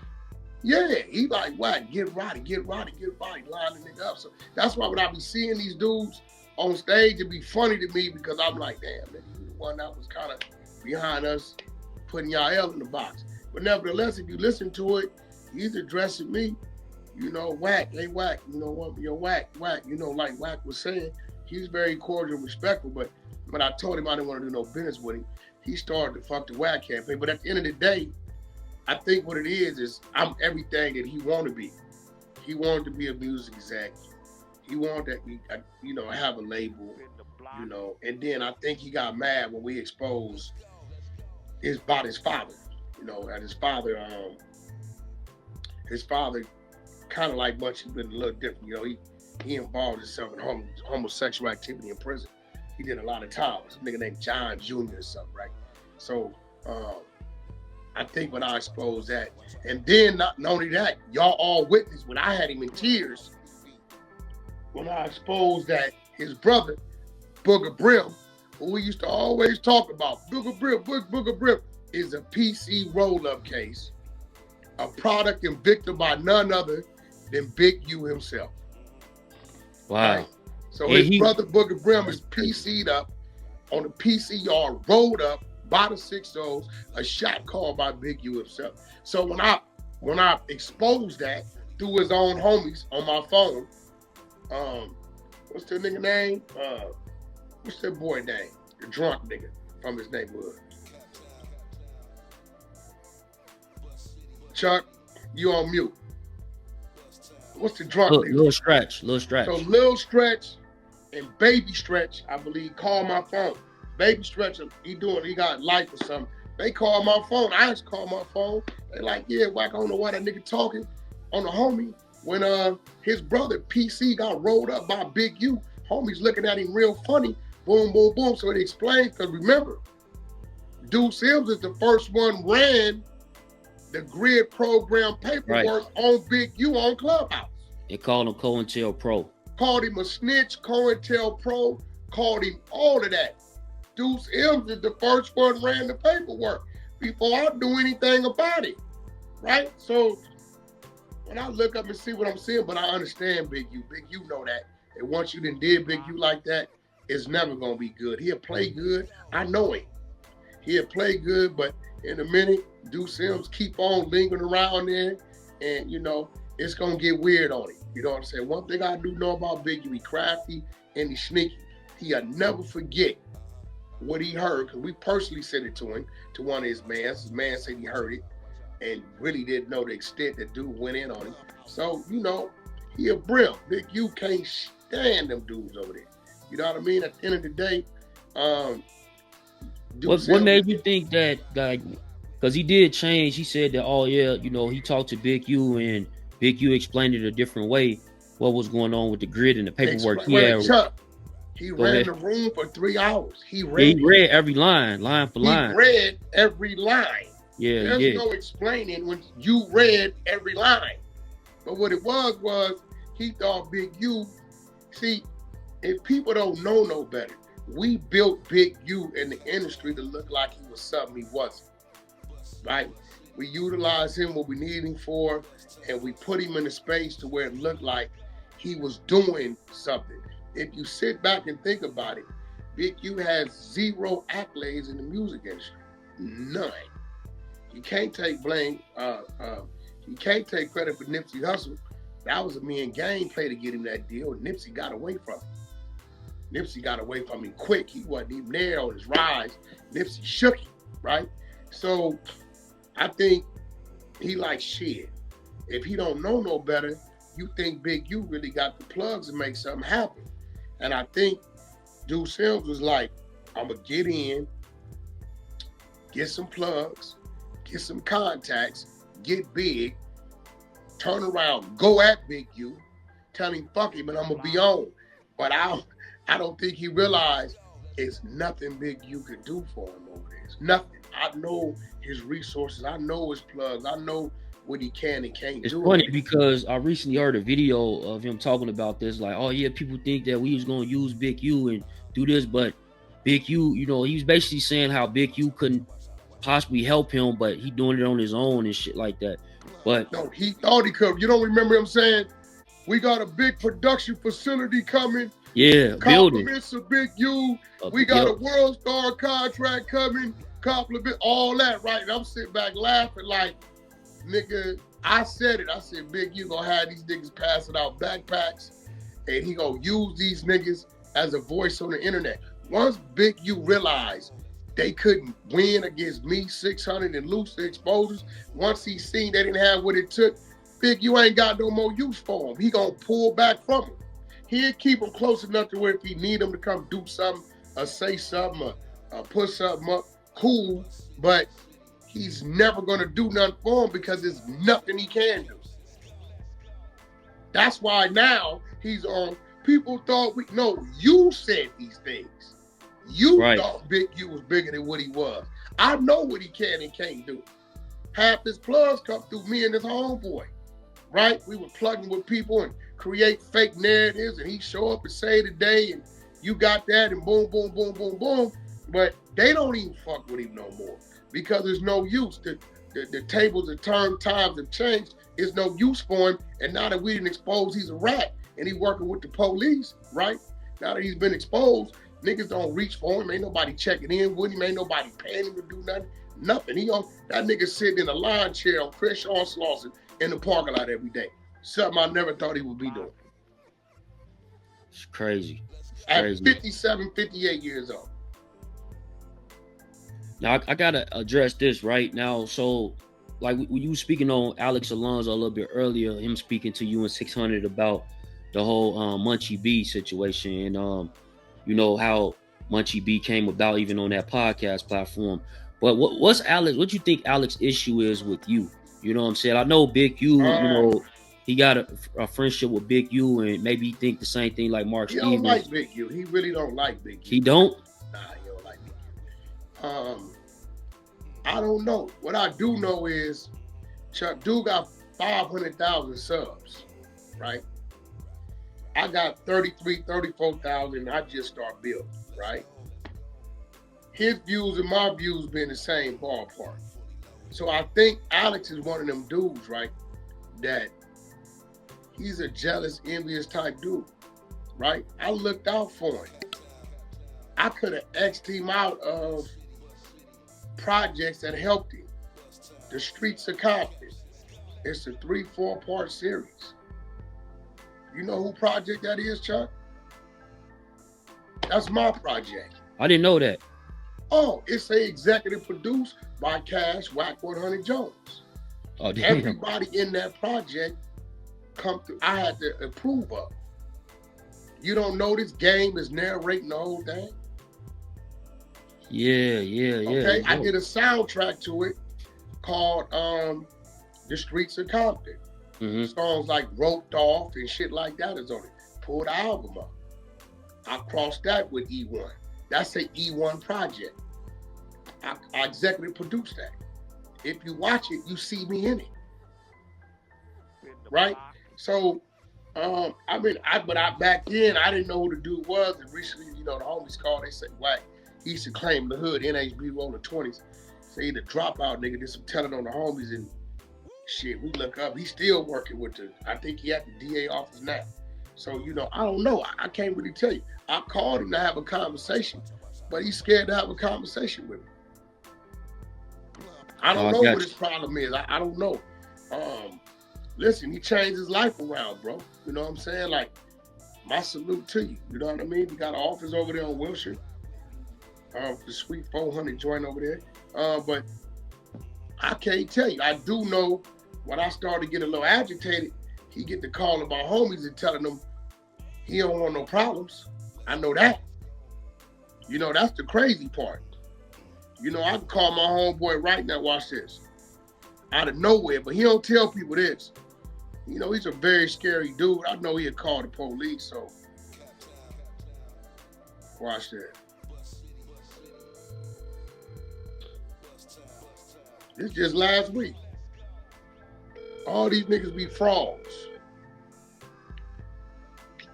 Yeah, he like, Wack, get Roddy, line the nigga up. So that's why when I be seeing these dudes on stage, it be funny to me because I'm like, damn, nigga, you the one that was kind of behind us putting Yael in the box. But nevertheless, if you listen to it, he's addressing me. You know, Wack, hey Wack, you know what, yo, Wack, you know, like Wack was saying, he's very cordial and respectful, but when I told him I didn't want to do no business with him, he started to fuck the Wack campaign. But at the end of the day, I think what it is I'm everything that he wanted to be. He wanted to be a music exec. He wanted to, you know, have a label, you know, and then I think he got mad when we exposed about his father, you know, and his father kind of like Munchie, but a little different. You know, he involved himself in homosexual activity in prison. He did a lot of time. Some nigga named John Jr. or something, right? So I think when I exposed that, and then not only that, y'all all witnessed when I had him in tears, when I exposed that his brother, Booger Brim, who we used to always talk about, Booger Brim, is a PC roll-up case, a product and victim by none other than Big U himself. Wow. Right? So his brother Booger Brim is PC'd up on the PC yard, rolled up by the 6-0s, a shot called by Big U himself. So when I exposed that through his own homies on my phone, what's the nigga name? What's that boy name? The drunk nigga from his neighborhood. Chuck, you on mute. What's the drunk nigga? Lil Stretch. So Lil Stretch and Baby Stretch, I believe, called my phone. Baby Stretch, he got life or something. They called my phone. I just called my phone. They like, yeah, Wack, I don't know why that nigga talking on the homie when his brother PC got rolled up by Big U. Homie's looking at him real funny. Boom, boom, boom. So it explained, because remember, Dece Sims is the first one ran the grid program paperwork on Big U on Clubhouse. They called him COINTELPRO. Called him a snitch, COINTELPRO, called him all of that. Dece Sims is the first one ran the paperwork before I do anything about it, right? So when I look up and see what I'm seeing, but I understand Big U. Big U know that. And once you done did Big U like that, it's never gonna be good. He'll play good. I know him. He'll play good, but in a minute, Dece Sims keep on lingering around there, and you know, it's gonna get weird on him. You know what I'm saying? One thing I do know about Big U, he crafty and he's sneaky. He'll never forget what he heard, because we personally sent it to him, to one of his mans. His man said he heard it and really didn't know the extent that dude went in on him. So, you know, He a brim. Big U can't stand them dudes over there. You know what I mean? At the end of the day, what made you think that guy? Because he did change. He said that, oh yeah, you know, he talked to Big U and Big U explained it a different way. What was going on with the grid and the paperwork he had. Chuck, he ran the room for 3 hours. He read every line for line. He read every line. Yeah, there's no explaining when you read every line. But what it was he thought Big U. See, if people don't know no better, we built Big U in the industry to look like he was something he wasn't. Right? We utilized him what we needed him for, and we put him in a space to where it looked like he was doing something. If you sit back and think about it, Big U has 0 accolades in the music industry. None. You can't take blame. You can't take credit for Nipsey Hussle. That was a mean game play to get him that deal. Nipsey got away from him. Nipsey got away from him quick. He wasn't even there on his rise. Nipsey shook him, right? So I think he like shit. If he don't know no better, you think Big U really got the plugs to make something happen. And I think Dude Sims was like, I'm gonna get in, get some plugs, get some contacts, get big, turn around, go at Big U, tell him fuck him and I'm gonna be on. But I don't think he realized it's nothing Big U could do for him over there. It's nothing. I know his resources, I know his plugs, I know what he can and can't do. It's funny because I recently heard a video of him talking about this, like, oh yeah, people think that we was gonna use Big U and do this, but Big U, you know, he was basically saying how Big U couldn't possibly help him, but he doing it on his own and shit like that. But no, he thought he could. You don't remember him saying, we got a big production facility coming. Yeah, compliments of Big U. We got a World Star contract coming. Compliment all that, right? And I'm sitting back laughing like, nigga, I said it. I said, Big U gonna have these niggas passing out backpacks and he gonna use these niggas as a voice on the internet. Once Big U realized they couldn't win against me 600 and loose exposures, once he seen they didn't have what it took, Big U ain't got no more use for him. He gonna pull back from him. He'll keep him close enough to where if he need him to come do something or say something or put something up, cool, but he's never gonna do nothing for him because there's nothing he can do. That's why now he's on. People thought you said these things. You thought Big U was bigger than what he was. I know what he can and can't do. Half his plugs come through me and his homeboy, right? We were plugging with people and create fake narratives, and he show up and say today, and you got that, and boom, boom, boom, boom, boom. But they don't even fuck with him no more because there's no use. The tables have turned, times have changed. There's no use for him. And now that we didn't expose he's a rat and he working with the police, right? Now that he's been exposed, niggas don't reach for him. Ain't nobody checking in with him. Ain't nobody paying him to do nothing. Nothing. That nigga sitting in a lawn chair on Chris Sean Slauson in the parking lot every day. Something I never thought he would be doing. It's crazy. At 57, 58 years old. Now, I got to address this right now. So, like, when you were speaking on Alex Alonso a little bit earlier, him speaking to you in 600 about the whole Munchie B situation and, you know, how Munchie B came about even on that podcast platform. But what you think Alex's issue is with you? You know what I'm saying? I know Big U, you know, he got a friendship with Big U and maybe he think the same thing like Mark Stevens. He don't like Big U. He really don't like Big U. He don't? Nah, he don't like Big U. I don't know. What I do know is Chuck Dude got 500,000 subs, right? I got 33, 34,000. I just start building, right? His views and my views been the same ballpark. So I think Alex is one of them dudes, right? That he's a jealous, envious type dude, right? I looked out for him. I could have X'd him out of projects that helped him. The Streets of Compton. It's a 3-4 part series. You know who project that is, Chuck? That's my project. I didn't know that. Oh, it's a executive produced by Cash Wack 100 Jones. Oh, damn. Everybody in that project come through. I had to approve of. You don't know this game is narrating the whole thing? Yeah. Okay, I did a soundtrack to it called The Streets of Compton. Songs like Roped Off and shit like that is on it. Pulled the album up. I crossed that with E1. That's an E1 project. I executive produced that. If you watch it, you see me in it. Right? So, back then, I didn't know who the dude was. And recently, the homies called, they said, Wack, he used to claim the hood, NHB rolling 20s. Say he the dropout nigga, did some telling on the homies and shit. We look up, he's still working with I think he at the DA office now. So, I don't know. I can't really tell you. I called him to have a conversation, but he's scared to have a conversation with me. I don't know what his problem is. I don't know. Listen, he changed his life around, bro. You know what I'm saying? Like, my salute to you. You know what I mean? He got an office over there on Wilshire. The sweet 400 joint over there. But I can't tell you. I do know when I started to get a little agitated, he get the call about homies and telling them he don't want no problems. I know that. That's the crazy part. I can call my homeboy right now, watch this, out of nowhere, but he don't tell people this. He's a very scary dude. I know he'll call the police, so watch that. This just last week. All these niggas be frauds.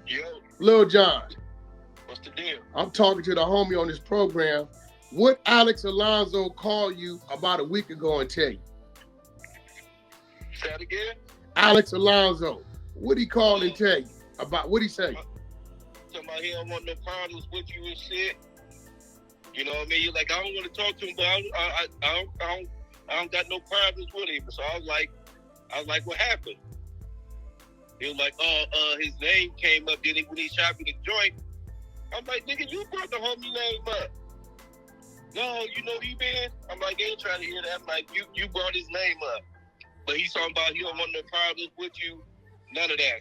Yo, Lil John. what's the deal? I'm talking to the homie on this program. What Alex Alonso called you about a week ago and tell you? Say that again? Alex Alonso. What he called and tell you about? What he say? Somebody he don't want no problems with you and shit. You know what I mean? Like, I don't want to talk to him, but I don't got no problems with him. So I was like, what happened? He was like, his name came up when he shot me the joint. I'm like, nigga, you brought the homie name up. No, you know he been. I'm like, they ain't trying to hear that. I'm like, you brought his name up. But he's talking about he don't want no problems with you. None of that.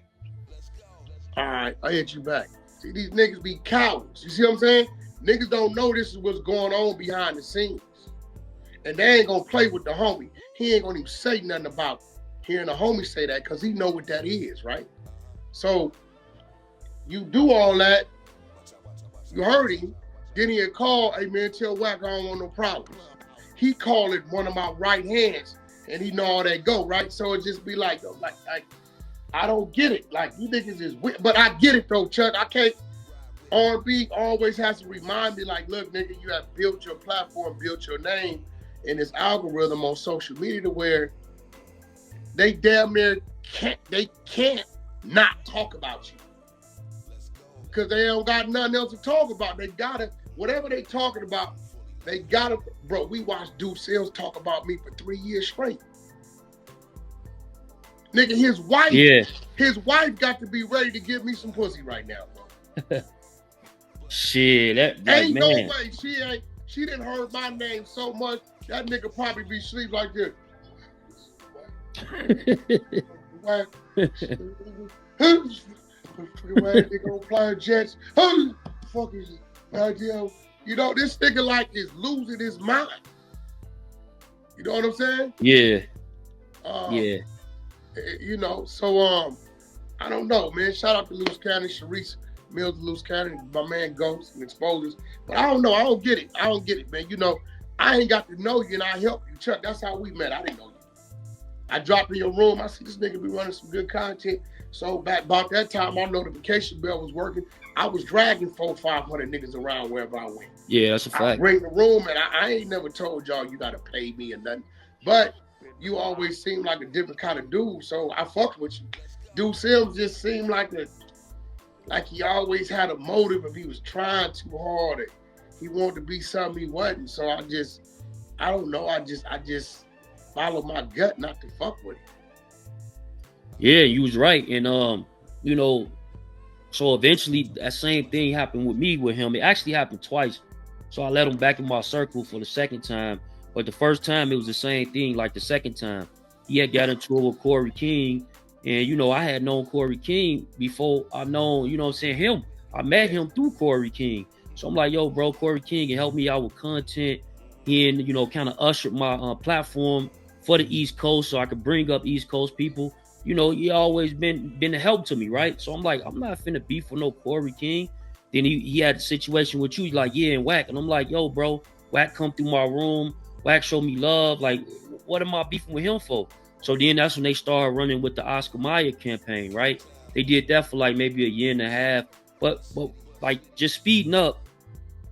All right, I hit you back. See, these niggas be cowards. You see what I'm saying? Niggas don't know this is what's going on behind the scenes. And they ain't gonna play with the homie. He ain't gonna even say nothing about hearing the homie say that because he know what that is, right? So you do all that. You heard him. Then he had called, hey man, tell Wack I don't want no problems. He called it one of my right hands and he know all that go, right? So it just be like I don't get it. Like, you niggas is weird. But I get it though, Chuck. I can't. R&B always has to remind me, like, look, nigga, you have built your platform, built your name in this algorithm on social media to where they damn near can't not talk about you. Because they don't got nothing else to talk about. They gotta, whatever they talking about, they gotta, bro, we watched DOTCCTV talk about me for 3 years straight. Nigga, his wife got to be ready to give me some pussy right now, bro. Shit, that ain't man. no way she didn't heard my name so much, that nigga probably be sleep like this. Why they gonna fly jets? Fuck is it? You know, this nigga like is losing his mind. You know what I'm saying? Yeah. Yeah. You know, so I don't know, man. Shout out to Loose Cannon, Sharice Mills, Loose Cannon, my man Ghost and Exposures. But I don't know. I don't get it, man. You know, I ain't got to know you and I help you, Chuck. That's how we met. I didn't know you. I dropped in your room. I see this nigga be running some good content. So back about that time, my notification bell was working. I was dragging 400-500 niggas around wherever I went. Yeah, that's a fact. I bring the room, and I ain't never told y'all you gotta pay me or nothing. But you always seem like a different kind of dude, so I fucked with you. Dude Sims just seemed like he always had a motive if he was trying too hard or he wanted to be something he wasn't. So I don't know. I just follow my gut not to fuck with him. Yeah, you was right. And you know, so eventually that same thing happened with me with him. It actually happened twice. So I let him back in my circle for the second time. But the first time it was the same thing like the second time. He had got into it with Corey King And, you know, I had known Corey King before I known, you know what I'm saying, him. I met him through Corey King. So I'm like, yo, bro, Corey King can help me out with content. He, and, you know, kind of ushered my platform for the East Coast so I could bring up East Coast people. You know, he always been a help to me, right? So I'm like, I'm not finna beef with no Corey King. Then he had a situation with you, like, yeah, and Wack. And I'm like, yo, bro, Wack come through my room. Wack show me love. Like, what am I beefing with him for? So then that's when they started running with the Oscar Mayer campaign, right? They did that for like maybe a year and a half. But like just speeding up,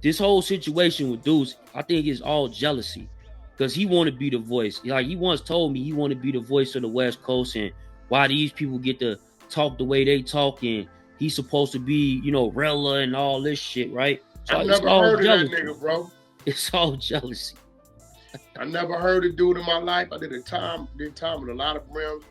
this whole situation with Dece, I think it's all jealousy. Because he want to be the voice. Like he once told me he want to be the voice of the West Coast and why these people get to talk the way they talk and he's supposed to be, you know, Rella and all this shit, right? So I never heard of that nigga, bro. It's all jealousy. I never heard a dude in my life. I did time with a lot of rims.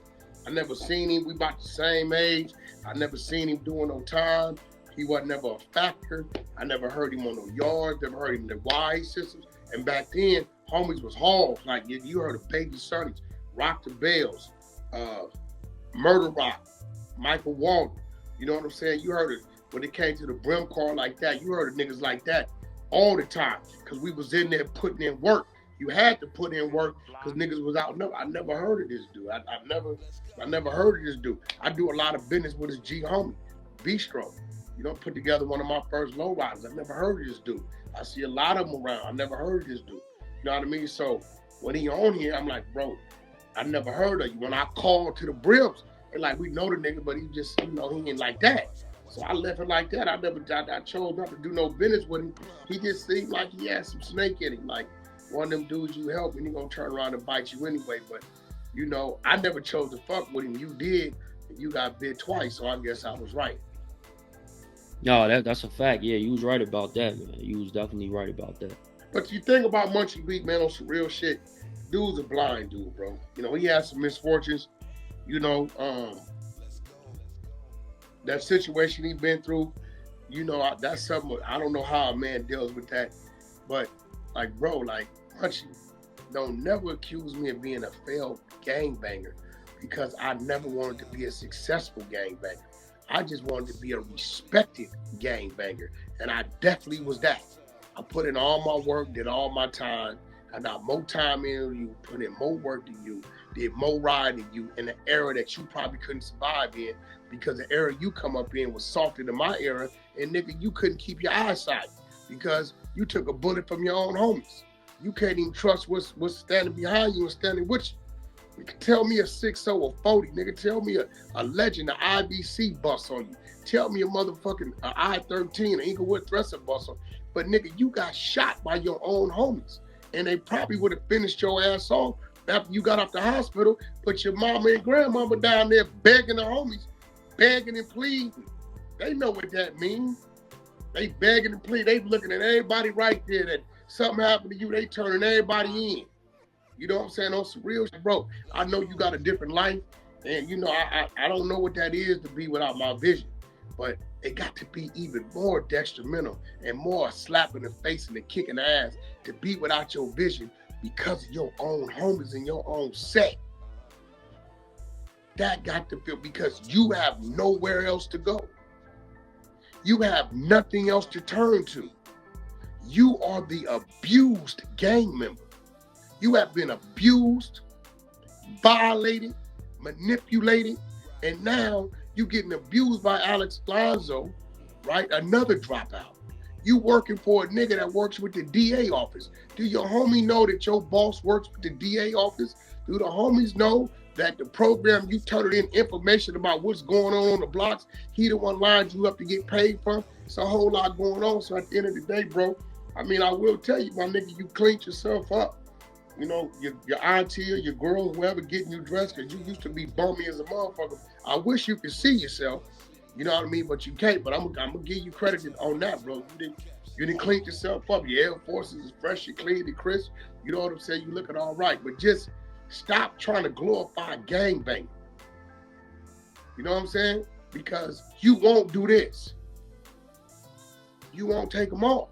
I never seen him. We about the same age. I never seen him doing no time. He wasn't never a factor. I never heard him on no yards. Never heard him in the Y systems. And back then, homies was hogs. Like you heard of Baby Sonny's, Rock the Bells, Murder Rock, Michael Walden. You know what I'm saying? You heard it when it came to the brim car like that. You heard of niggas like that all the time because we was in there putting in work. You had to put in work because niggas was out. No, I never heard of this dude. I never heard of this dude. I do a lot of business with his G homie, Bistro. You know, put together one of my first lowriders. I never heard of this dude. I see a lot of them around. I never heard of this dude. You know what I mean? So when he on here, I'm like, bro, I never heard of you. When I called to the Brims, they like, we know the nigga, but he just, you know, he ain't like that. So I left it like that. I chose not to do no business with him. He just seemed like he had some snake in him. Like one of them dudes you help and he gonna turn around and bite you anyway. But, you know, I never chose to fuck with him. You did, and you got bit twice, so I guess I was right. No, that's a fact. Yeah, you was right about that, man. You was definitely right about that. But you think about Munchie Beat, man, on some real shit. Dude's a blind dude, bro. You know, he had some misfortunes. You know, that situation he been through, you know, that's something, I don't know how a man deals with that. But, like, bro, like, Munchie, don't never accuse me of being a failed gangbanger because I never wanted to be a successful gangbanger. I just wanted to be a respected gangbanger, and I definitely was that. I put in all my work, did all my time. I got more time in than you, put in more work than you, did more ride than you in an era that you probably couldn't survive in because the era you come up in was softer than my era, and nigga, you couldn't keep your eyesight because you took a bullet from your own homies. You can't even trust what's standing behind you and standing with you. You can tell me a 6-0 or 40, nigga. Tell me a legend, an IBC bus on you. Tell me a motherfucking I-13, an Inglewood Thresher bus on. But nigga, you got shot by your own homies. And they probably would have finished your ass off after you got off the hospital, but your mama and grandmama down there begging the homies, begging and pleading. They know what that means. They begging and pleading. They looking at everybody right there that something happened to you, they turning everybody in. You know what I'm saying? On some real shit, bro. I know you got a different life, and you know, I don't know what that is to be without my vision, but it got to be even more detrimental and more a slap in the face and a kick in the ass to be without your vision because of your own homies and your own set. That got to feel because you have nowhere else to go. You have nothing else to turn to. You are the abused gang member. You have been abused, violated, manipulated, and now you getting abused by Alex Lonzo, right? Another dropout. You working for a nigga that works with the DA office. Do your homie know that your boss works with the DA office? Do the homies know that the program you turned in information about what's going on the blocks, he the one lined you up to get paid from? It's a whole lot going on. So at the end of the day, bro, I mean, I will tell you, my nigga, you cleaned yourself up. You know, your auntie or your girl, whoever getting you dressed, because you used to be bummy as a motherfucker. I wish you could see yourself, you know what I mean? But you can't. But I'm gonna give you credit on that, bro. You didn't clean yourself up. Your Air Forces is fresh and clean and crisp. You know what I'm saying? You looking all right. But just stop trying to glorify gangbang. You know what I'm saying? Because you won't do this. You won't take them off.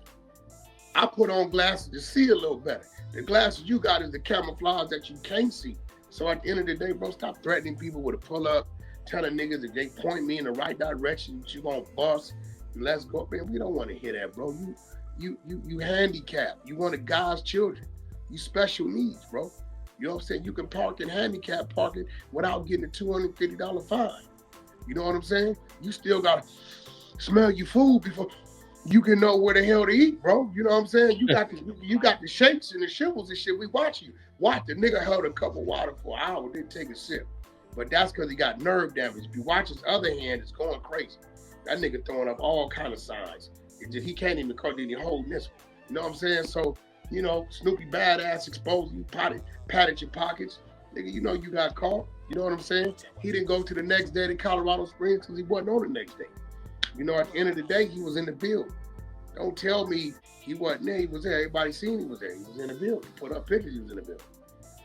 I put on glasses to see a little better. The glasses you got is the camouflage that you can't see. So at the end of the day, bro, stop threatening people with a pull-up, telling niggas if they point me in the right direction, you gonna bust. Let's go, man. We don't want to hear that, bro. You handicapped. You one of God's children. You special needs, bro. You know what I'm saying? You can park in handicap parking without getting a $250 fine. You know what I'm saying? You still gotta smell your food before you can know where the hell to eat, bro. You know what I'm saying? You got the shakes and the shovels and shit. We watch you. Watch the nigga held a cup of water for an hour, didn't take a sip. But that's because he got nerve damage. If you watch his other hand, it's going crazy. That nigga throwing up all kind of signs. He can't even call any holding this one. You know what I'm saying? So, you know, Snoopy badass exposed you, patted your pockets. Nigga, you know you got caught. You know what I'm saying? He didn't go to the next day to Colorado Springs because he wasn't on the next day. You know, at the end of the day, he was in the building. Don't tell me he wasn't there. He was there. Everybody seen he was there. He was in the building. He put up pictures. He was in the building.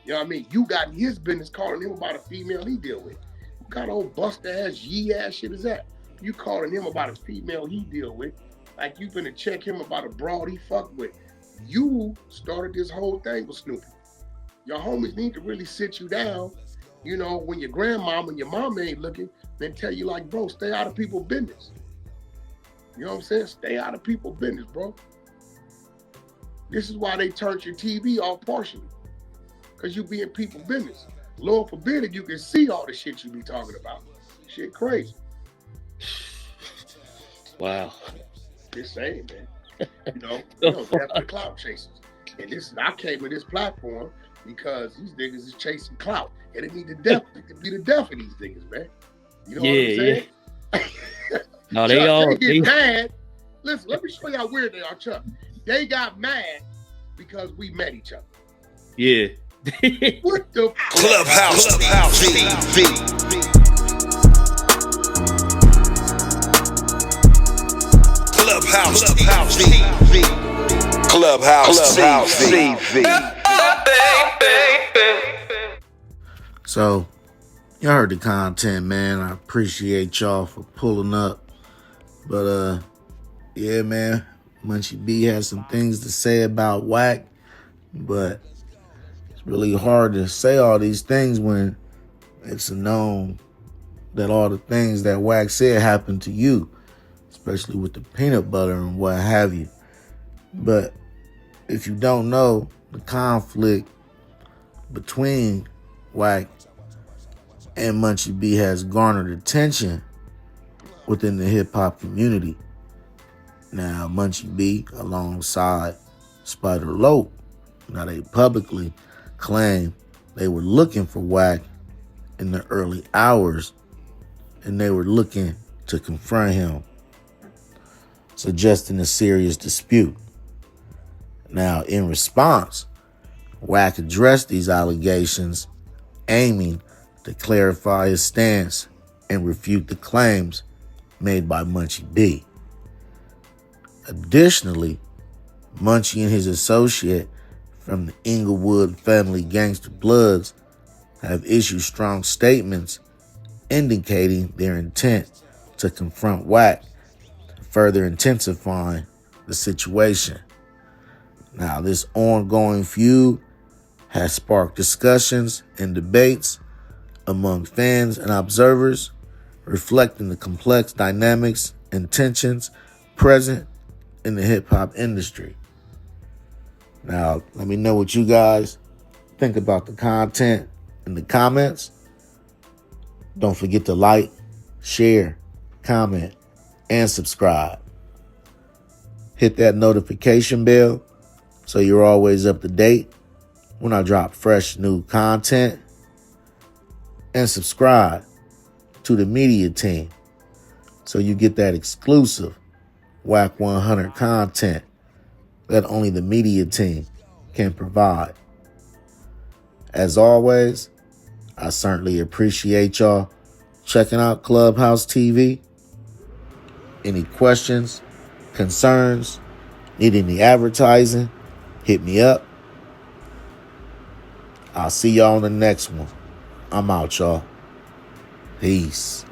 You know what I mean? You got in his business calling him about a female he deal with. What kind of old bust-ass, yee-ass shit is that? You calling him about a female he deal with, like you finna check him about a broad he fucked with. You started this whole thing with Snoopy. Your homies need to really sit you down, you know, when your grandmama and your mama ain't looking, then tell you like, bro, stay out of people's business. You know what I'm saying? Stay out of people's business, bro. This is why they turned your TV off partially. Because you be in people's business. Lord forbid if you can see all the shit you be talking about. Shit crazy. Wow. Just saying, man. You know, that's the clout chasers. And I came with this platform because these niggas is chasing clout. And it need to be the death of these niggas, man. You know what I'm saying? Yeah. No, they get mad. Listen, let me show you how weird they are, Chuck. They got mad because we met each other. Yeah. What the Clubhouse TV. Clubhouse TV. So, you heard the content, man. I appreciate y'all for pulling up. But, yeah, man. Munchie B has some things to say about Wack. But it's really hard to say all these things when it's known that all the things that Wack said happened to you, especially with the peanut butter and what have you. But if you don't know, the conflict between Wack and Munchie B has garnered attention within the hip-hop community. Now, Munchie B, alongside Spider Lope, now they publicly claim they were looking for Wack in the early hours, and they were looking to confront him, suggesting a serious dispute. Now, in response, Wack addressed these allegations, aiming to clarify his stance and refute the claims made by Munchie B. Additionally, Munchie and his associate from the Inglewood family Gangster Bloods have issued strong statements indicating their intent to confront Wack, further intensifying the situation. Now, this ongoing feud has sparked discussions and debates among fans and observers, reflecting the complex dynamics and tensions present in the hip-hop industry. Now, let me know what you guys think about the content in the comments. Don't forget to like, share, comment, and subscribe. Hit that notification bell so you're always up to date when I drop fresh new content. And subscribe to the media team so you get that exclusive Wack 100 content that only the media team can provide. As always, I certainly appreciate y'all checking out Clubhouse TV. Any questions, concerns, need any advertising, hit me up. I'll see y'all on the next one. I'm out, y'all. Peace.